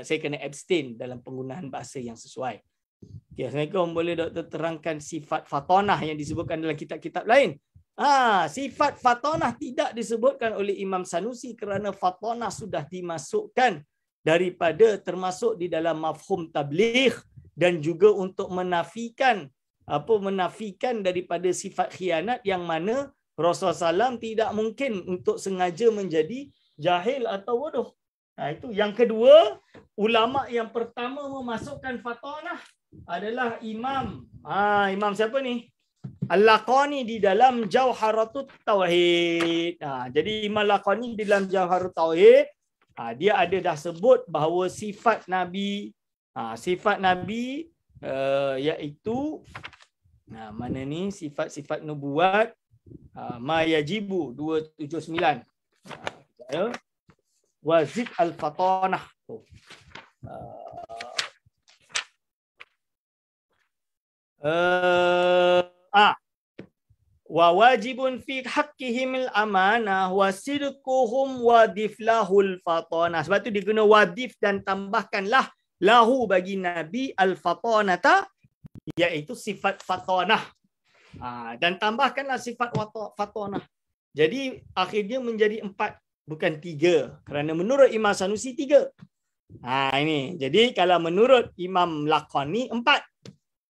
saya kena abstain dalam penggunaan bahasa yang sesuai. Okay, Assalamualaikum, boleh doktor terangkan sifat fatonah yang disebutkan dalam kitab-kitab lain? Sifat fatonah tidak disebutkan oleh Imam Sanusi kerana fatonah sudah dimasukkan daripada termasuk di dalam mafhum tabligh dan juga untuk menafikan daripada sifat khianat yang mana Rasulullah SAW tidak mungkin untuk sengaja menjadi jahil atau bodoh. Itu yang kedua, ulama yang pertama memasukkan fatonah adalah Imam siapa ni? Al-Laqani di dalam Jauharatut Tauhid. Jadi Imam Al-Laqani di dalam Jauharatut Tauhid, dia ada dah sebut bahawa sifat Nabi iaitu mana ni sifat-sifat nubuat, ma yajibu 279. Wazid al-fatanah. Wa wajibun fi haqqihim al-amanah wa sidquhum wa diflahul fatanah. Sebab tu dia guna wadif dan tambahkanlah lahu bagi Nabi al-fatanata, iaitu sifat fatanah. Dan tambahkanlah sifat fatanah. Jadi akhirnya menjadi 4, bukan 3. Kerana menurut Imam Sanusi 3. Ini. Jadi kalau menurut Imam Laqani 4.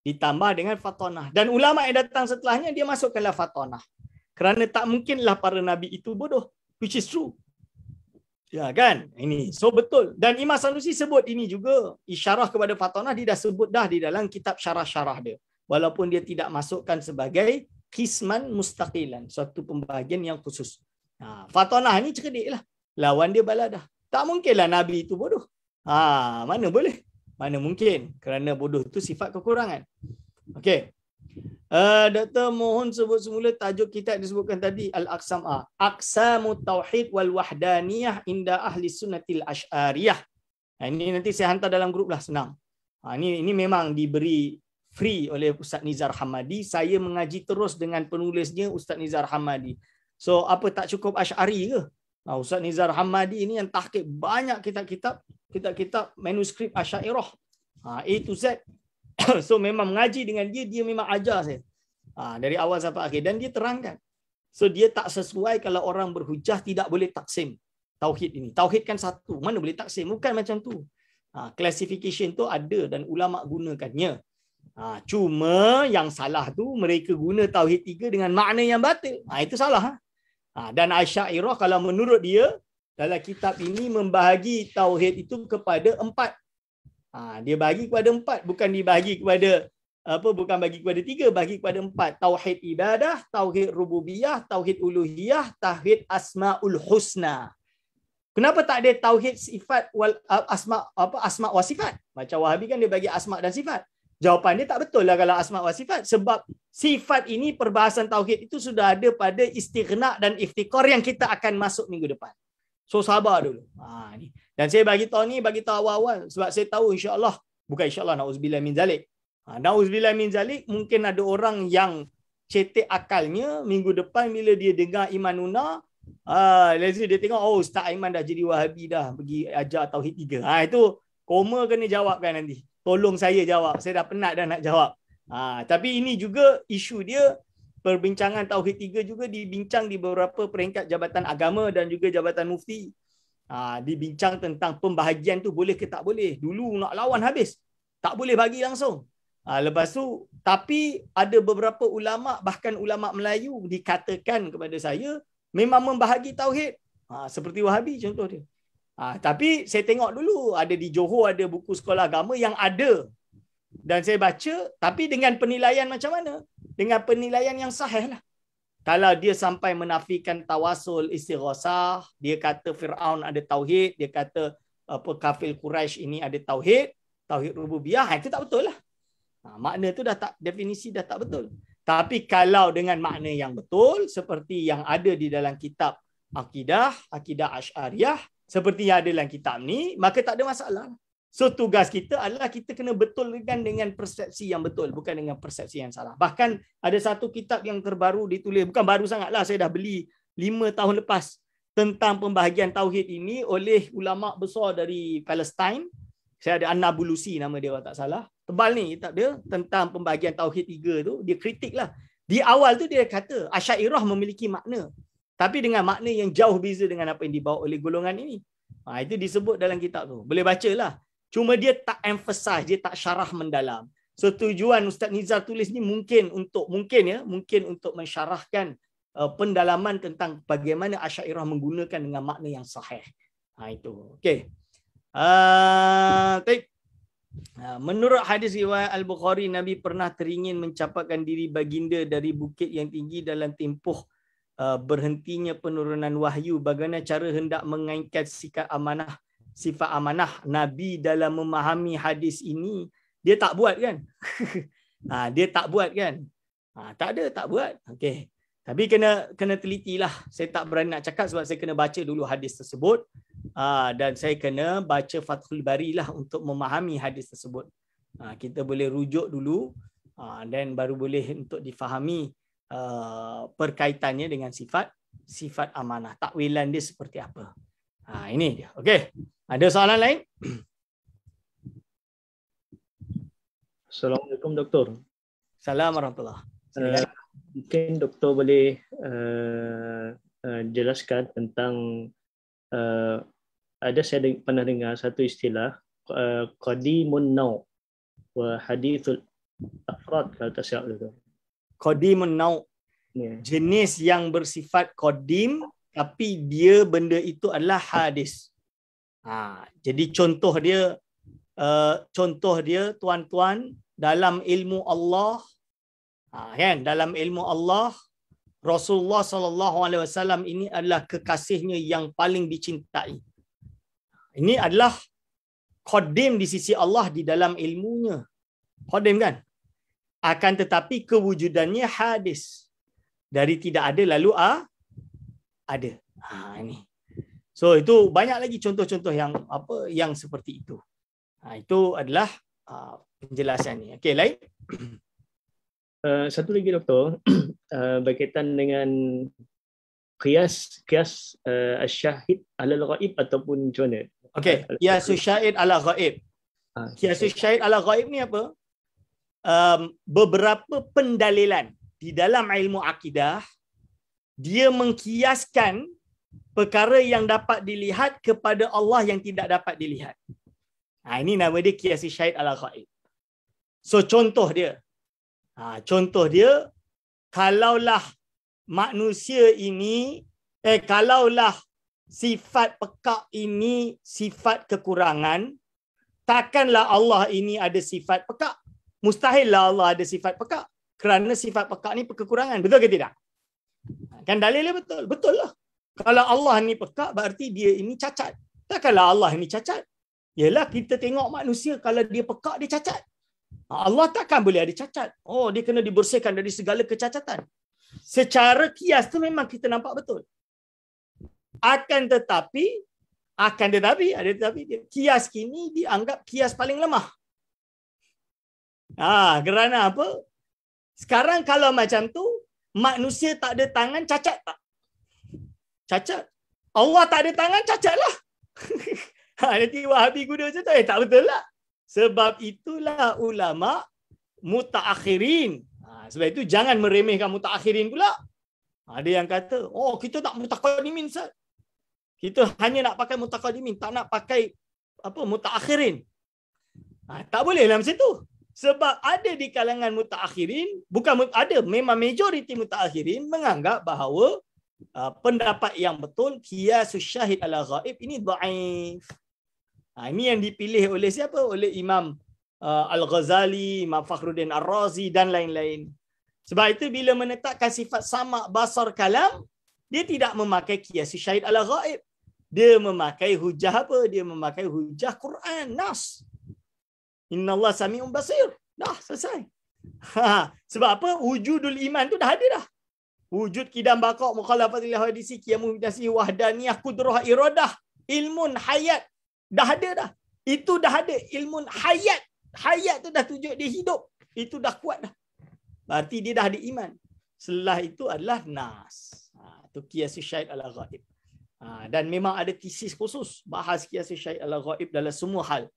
Ditambah dengan fatanah. Dan ulama yang datang setelahnya dia masukkanlah fatanah. Kerana tak mungkinlah para Nabi itu bodoh. Which is true. Ya kan? Ini. So betul. Dan Imam Sanusi sebut ini juga. Isyarah kepada fatanah dia dah sebut dah di dalam kitab syarah-syarah dia. Walaupun dia tidak masukkan sebagai qisman mustaqilan. Suatu pembahagian yang khusus. Fatanah ni cerdik lah. Lawan dia baladah. Tak mungkinlah Nabi itu bodoh. Mana boleh? Mana mungkin? Kerana bodoh itu sifat kekurangan. Okey. Doktor mohon sebut semula tajuk kitab disebutkan tadi Al-Aqsam. Aqsamut Tauhid wal Wahdaniyah inda ahli sunnatil Asy'ariyah. Ini nanti saya hantar dalam grup lah, senang. Ini memang diberi free oleh Ustaz Nizar Hamadi. Saya mengaji terus dengan penulisnya Ustaz Nizar Hamadi. So apa tak cukup Asy'ari ke? Ustaz Nizar Hamadi ini yang tahqiq banyak kitab-kitab manuskrip Asy'ariyah. A to Z. So memang mengaji dengan dia memang ajar saya. Dari awal sampai akhir dan dia terangkan. So dia tak sesuai kalau orang berhujah tidak boleh taksim tauhid ini. Tauhid kan satu, mana boleh taksim? Bukan macam tu. Classification tu ada dan ulama gunakannya. Cuma yang salah tu mereka guna tauhid 3 dengan makna yang batil. Itu salah. Dan Asy'ariyah kalau menurut dia dalam kitab ini membahagi tauhid itu kepada 4. Dia bagi kepada 4, bukan dibagi kepada bukan bagi kepada 3, bagi kepada 4. Tauhid ibadah, tauhid rububiyah, tauhid uluhiyah, tauhid asmaul husna. Kenapa tak ada tauhid sifat wal asma wa sifat? Macam Wahabi kan dia bagi asma dan sifat. Jawapan dia tak betul lah kalau asma wa sifat, sebab sifat ini perbahasan tauhid itu sudah ada pada istighna dan iftikar yang kita akan masuk minggu depan. So sabar dulu. Ni. Dan saya bagi tahu awal-awal sebab saya tahu insya-Allah, bukan insya-Allah, nauzubillah min zalik. Nauzubillah min zalik, mungkin ada orang yang cetek akalnya minggu depan bila dia dengar Imanuna, dia tengok Ustaz Aiman dah jadi Wahabi dah, pergi ajar tauhid 3. Itu koma kena jawabkan nanti. Tolong saya jawab. Saya dah penat dah nak jawab. Tapi ini juga isu dia, perbincangan tauhid 3 juga dibincang di beberapa peringkat jabatan agama dan juga jabatan mufti. Dibincang tentang pembahagian tu boleh ke tak boleh. Dulu nak lawan habis. Tak boleh bagi langsung. Lepas tu, tapi ada beberapa ulama, bahkan ulama Melayu dikatakan kepada saya memang membahagi tauhid. Seperti Wahabi contoh dia. Tapi saya tengok dulu, ada di Johor ada buku sekolah agama yang ada. Dan saya baca, tapi dengan penilaian macam mana? Dengan penilaian yang sahih lah. Kalau dia sampai menafikan tawasul istighasah, dia kata Fir'aun ada tauhid, dia kata kafir Quraisy ini ada tauhid, tauhid rububiyah, itu tak betul lah. Makna tu dah tak, definisi dah tak betul. Tapi kalau dengan makna yang betul, seperti yang ada di dalam kitab akidah Asy'ariyah, seperti yang ada dalam kitab ni, maka tak ada masalah. So tugas kita adalah kita kena betulkan dengan persepsi yang betul, bukan dengan persepsi yang salah. Bahkan ada satu kitab yang terbaru ditulis, bukan baru sangatlah, saya dah beli 5 tahun lepas, tentang pembahagian tauhid ini oleh ulama besar dari Palestin. Saya ada An-Nabulusi nama dia kalau tak salah. Tebal ni kitab dia tentang pembahagian tauhid 3 tu, dia kritik lah. Di awal tu dia kata Asy'ariyah memiliki makna, tapi dengan makna yang jauh beza dengan apa yang dibawa oleh golongan ini. Itu disebut dalam kitab tu. Boleh bacalah. Cuma dia tak emphasize, dia tak syarah mendalam. So tujuan Ustaz Nizar tulis ni mungkin untuk mensyarahkan pendalaman tentang bagaimana Asy'ariyah menggunakan dengan makna yang sahih. Itu. Okey. Menurut hadis riwayat Al-Bukhari, Nabi pernah teringin mencapakkan diri baginda dari bukit yang tinggi dalam tempoh berhentinya penurunan wahyu. Bagaimana cara hendak mengaitkan sifat amanah Nabi dalam memahami hadis ini? Dia tak buat kan? Dia tak buat kan? Tak buat. Okey. Tapi kena telitilah. Saya tak berani nak cakap sebab saya kena baca dulu hadis tersebut. Dan saya kena baca Fathul Bari lah untuk memahami hadis tersebut. Kita boleh rujuk dulu dan baru boleh untuk difahami perkaitannya dengan sifat amanah. Takwilan dia seperti apa. Ini dia. Okey. Ada soalan lain? Assalamualaikum Doktor. Assalamualaikum warahmatullahi. Mungkin Doktor boleh jelaskan tentang ada saya pernah dengar satu istilah qadimun naw' wa hadithul afrad, kalau tak silap tu. Qadimun naw', jenis yang bersifat qadim tapi dia benda itu adalah hadis. Jadi contoh dia tuan-tuan, dalam ilmu Allah, kan, dalam ilmu Allah Rasulullah sallallahu alaihi wasallam ini adalah kekasihnya yang paling dicintai. Ini adalah qadim di sisi Allah di dalam ilmunya. Qadim kan? Akan tetapi kewujudannya hadis. Dari tidak ada lalu ada. Ini. So itu banyak lagi contoh-contoh yang seperti itu. Itu adalah penjelasan ni. Okey, lain. Satu lagi doktor, berkaitan dengan qiyas asyahid alal ghaib ataupun macam mana? Okey, qiyas syahid ala ghaib. Qiyas syahid ala ghaib ni apa? Beberapa pendalilan di dalam ilmu akidah, dia mengkiaskan perkara yang dapat dilihat kepada Allah yang tidak dapat dilihat. Ini nama dia qiyas syahid ala ghaib. So contoh dia, kalaulah manusia ini, kalaulah sifat pekak ini sifat kekurangan, takkanlah Allah ini ada sifat pekak. Mustahillah Allah ada sifat pekak. Kerana sifat pekak ni kekurangan. Betul ke tidak? Kan dalilnya betul. Betul lah. Kalau Allah ni pekak, berarti dia ini cacat. Takkanlah Allah ini cacat. Yalah, kita tengok manusia, kalau dia pekak, dia cacat. Allah takkan boleh ada cacat. Oh, dia kena dibersihkan dari segala kecacatan. Secara kias tu memang kita nampak betul. Akan tetapi kias kini dianggap kias paling lemah. Kerana apa? Sekarang kalau macam tu, manusia tak ada tangan, cacat tak? Cacat. Allah tak ada tangan, cacat lah. Nanti Wahabi guna macam tu. Tak betul lah. Sebab itulah ulama mutaakhirin. Sebab itu jangan meremehkan mutaakhirin pula. Ada yang kata, kita tak mutaqaddimin, Ustaz. Kita hanya nak pakai mutaqaddimin, tak nak pakai mutaakhirin. Tak boleh lah macam tu. Sebab ada di kalangan mutaakhirin, memang majoriti mutaakhirin menganggap bahawa pendapat yang betul, qiyasus syahid ala ghaib ini dhaif. Ini yang dipilih oleh siapa? Oleh Imam Al-Ghazali, Imam Fakhruddin Ar-Razi dan lain-lain. Sebab itu bila menetapkan sifat sama' basar kalam, dia tidak memakai qiyasus syahid ala ghaib. Dia memakai hujah apa? Dia memakai hujah Quran, nas. Inna Allah sami'un basir. Dah selesai. Sebab apa? Wujudul iman tu dah ada dah. Wujud kidam baqa' mukhalafatil hadisi qiyamu bidasi wahdaniyah qudrah iradah ilmun hayat. Dah ada dah. Itu dah ada ilmun hayat. Hayat tu dah tunjuk dia hidup. Itu dah kuat dah. Berarti dia dah ada iman. Setelah itu adalah nas. Itu qiyasus syahid ala ghaib. Dan memang ada tesis khusus bahas qiyasus syahid ala ghaib dalam semua hal.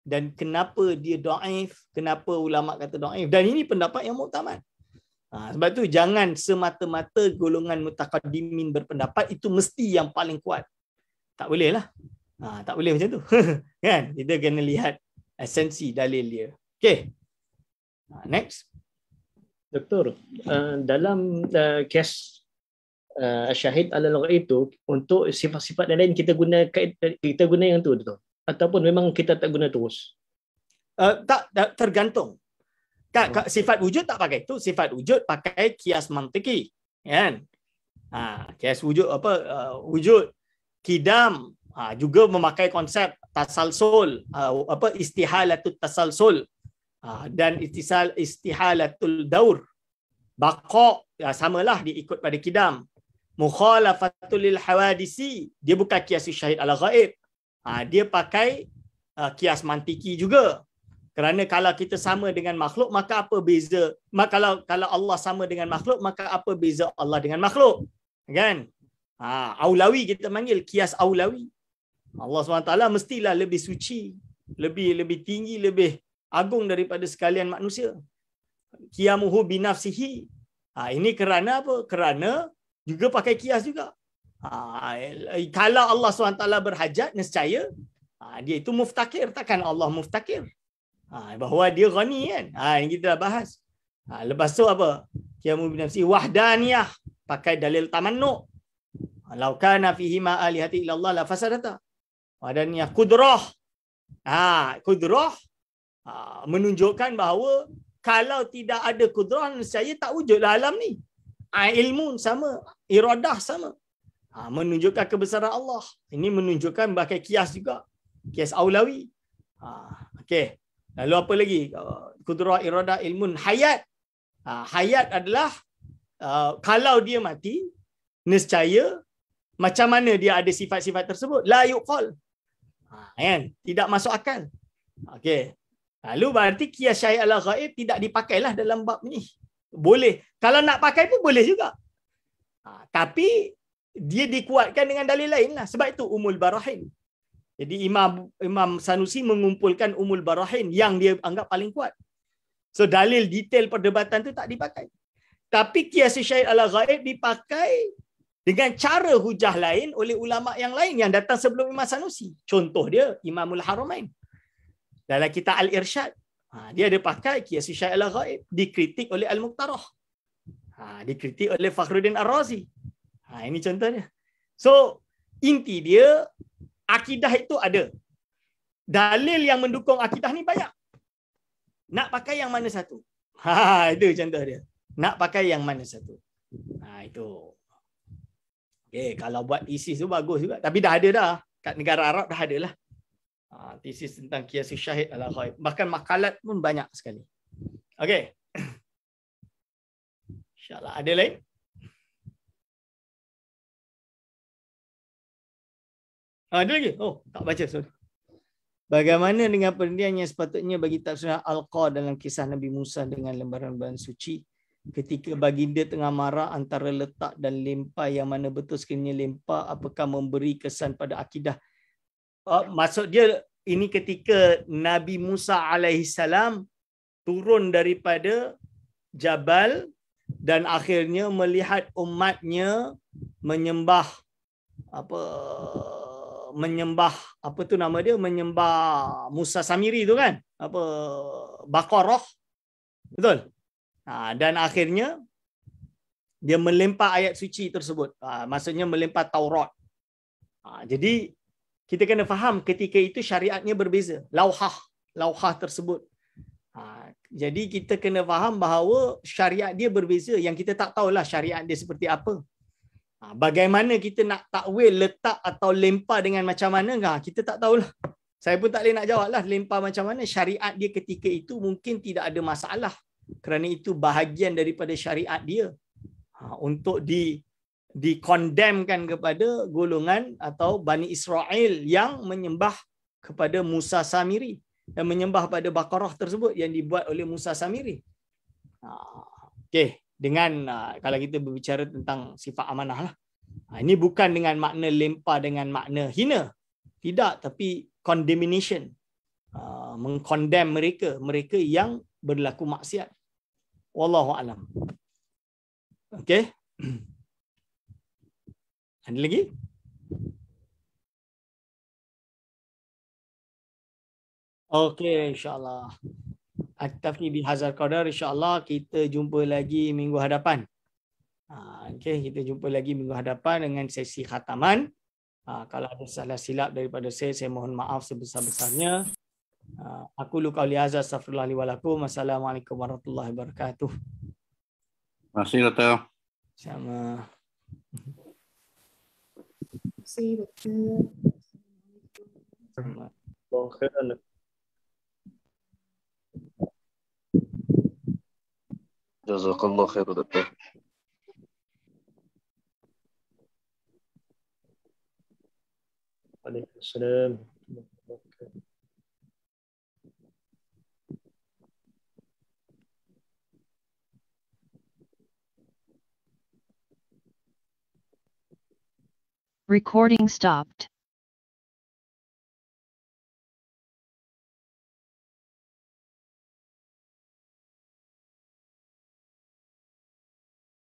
Dan kenapa dia dhaif, kenapa ulama kata dhaif. Dan ini pendapat yang muktamad. Sebab tu jangan semata-mata golongan mutaqaddimin berpendapat itu mesti yang paling kuat. Tak boleh lah. Tak boleh macam tu. Kan? Kita kena lihat esensi dalil dia. Okay. Next. Doktor, dalam kes syahid alal ghaib itu, untuk sifat-sifat lain kita guna yang tu, betul? Ataupun memang kita tak guna terus? Tak, tergantung. Sifat wujud tak pakai itu. Sifat wujud pakai kias mantiki. Kan? Kias wujud wujud kidam juga memakai konsep tasalsul, istihalatut tasalsul, dan istihalatul daur. Baqa samalah dia ikut pada kidam. Mukhalafatul lil hawadisi, dia bukan kias syahid ala ghaib. Dia pakai kias mantiki juga. Kerana kalau kita sama dengan makhluk, maka apa beza? Kalau Allah sama dengan makhluk, maka apa beza Allah dengan makhluk? Kan? Aulawi kita panggil, kias aulawi. Allah SWT mestilah lebih suci, lebih tinggi, lebih agung daripada sekalian manusia. Qiyamuhu binafsihi. Ini kerana apa? Kerana juga pakai kias juga. Kalau Allah SWT berhajat, nescaya dia itu muftakir. Takkan Allah muftakir. Bahawa dia ghani kan. Ini kita dah bahas. Lepas tu apa? Qiyamuhu binafsihi wahdaniyah. Pakai dalil tamannu'. Lau kana fihi ma alihati illallah la fasadata. Wahdaniyah qudrah. Qudrah menunjukkan bahawa kalau tidak ada qudrah, nescaya tak wujudlah alam ni. Ilmu sama, iradah sama. Menunjukkan kebesaran Allah. Ini menunjukkan pakai kias juga. Kias aulawi. Okey. Lalu apa lagi? Qudrah iradah ilmun hayat. Hayat adalah kalau dia mati, nescaya macam mana dia ada sifat-sifat tersebut? La yuqal. Kan? Tidak masuk akal. Okey. Lalu berarti qiyas syahid ala ghaib tidak dipakailah dalam bab ni. Boleh. Kalau nak pakai pun boleh juga. Tapi dia dikuatkan dengan dalil lain lah. Sebab itu umul barahin. Jadi Imam Sanusi mengumpulkan umul barahin yang dia anggap paling kuat. So dalil detail perdebatan tu tak dipakai. Tapi qiyas syahid ala ghaib dipakai dengan cara hujah lain oleh ulama yang lain yang datang sebelum Imam Sanusi. Contoh dia Imamul Haramain. Dalam kitab Al-Irsyad, dia ada pakai qiyas syahid ala ghaib, dikritik oleh Al-Muqtarah. Dikritik oleh Fakhruddin Ar-Razi. Ini contohnya. So inti dia akidah itu ada. Dalil yang mendukung akidah ni banyak. Nak pakai yang mana satu? Itu contoh dia. Nak pakai yang mana satu? Itu. Okay, kalau buat tesis tu bagus juga. Tapi dah ada dah. Kat negara Arab dah ada lah. Tesis tentang qiyas syahid ala ghaib. Bahkan makalat pun banyak sekali. Okey. InsyaAllah. Ada lain? Ada lagi? Oh, tak baca. Sorry. Bagaimana dengan pendidikan yang sepatutnya bagi tafsir Al-Qa dalam kisah Nabi Musa dengan lembaran-lembaran suci? Ketika baginda tengah marah antara letak dan lempa, yang mana betul sekiranya lempa, apakah memberi kesan pada akidah? Maksud dia ini ketika Nabi Musa alaihissalam turun daripada Jabal dan akhirnya melihat umatnya menyembah menyembah Musa Samiri tu kan, Baqarah, betul. Dan akhirnya dia melempar ayat suci tersebut, maksudnya melempar Taurat. Jadi kita kena faham ketika itu syariatnya berbeza, lauhah tersebut. Jadi kita kena faham bahawa syariat dia berbeza, yang kita tak tahulah syariat dia seperti apa. Bagaimana kita nak takwil letak atau lempar dengan macam mana, kita tak tahulah. Saya pun tak boleh nak jawablah lempar macam mana. Syariat dia ketika itu mungkin tidak ada masalah, kerana itu bahagian daripada syariat dia untuk dikondemkan kepada golongan atau Bani Israel yang menyembah kepada Musa Samiri dan menyembah pada Baqarah tersebut yang dibuat oleh Musa Samiri. Okey. Dengan kalau kita berbicara tentang sifat amanah lah. Ini bukan dengan makna lempar dengan makna hina. Tidak, tapi condemnation. Mengkondem mereka yang berlaku maksiat. Wallahu a'lam. Okey. Ada lagi? Okey, insya-Allah. Aktafi bihadzal qadar, insya-Allah kita jumpa lagi minggu hadapan. Okey, kita jumpa lagi minggu hadapan dengan sesi khataman. Kalau ada salah silap daripada saya mohon maaf sebesar-besarnya. Aku qauli hadza, astaghfirullah li wa lakum. Assalamualaikum warahmatullahi wabarakatuh. Terima kasih, Doktor. Sama. Terima kasih, Doktor. Khairan. Jazakallah khair, Doktor. Waalaikumsalam. Recording stopped.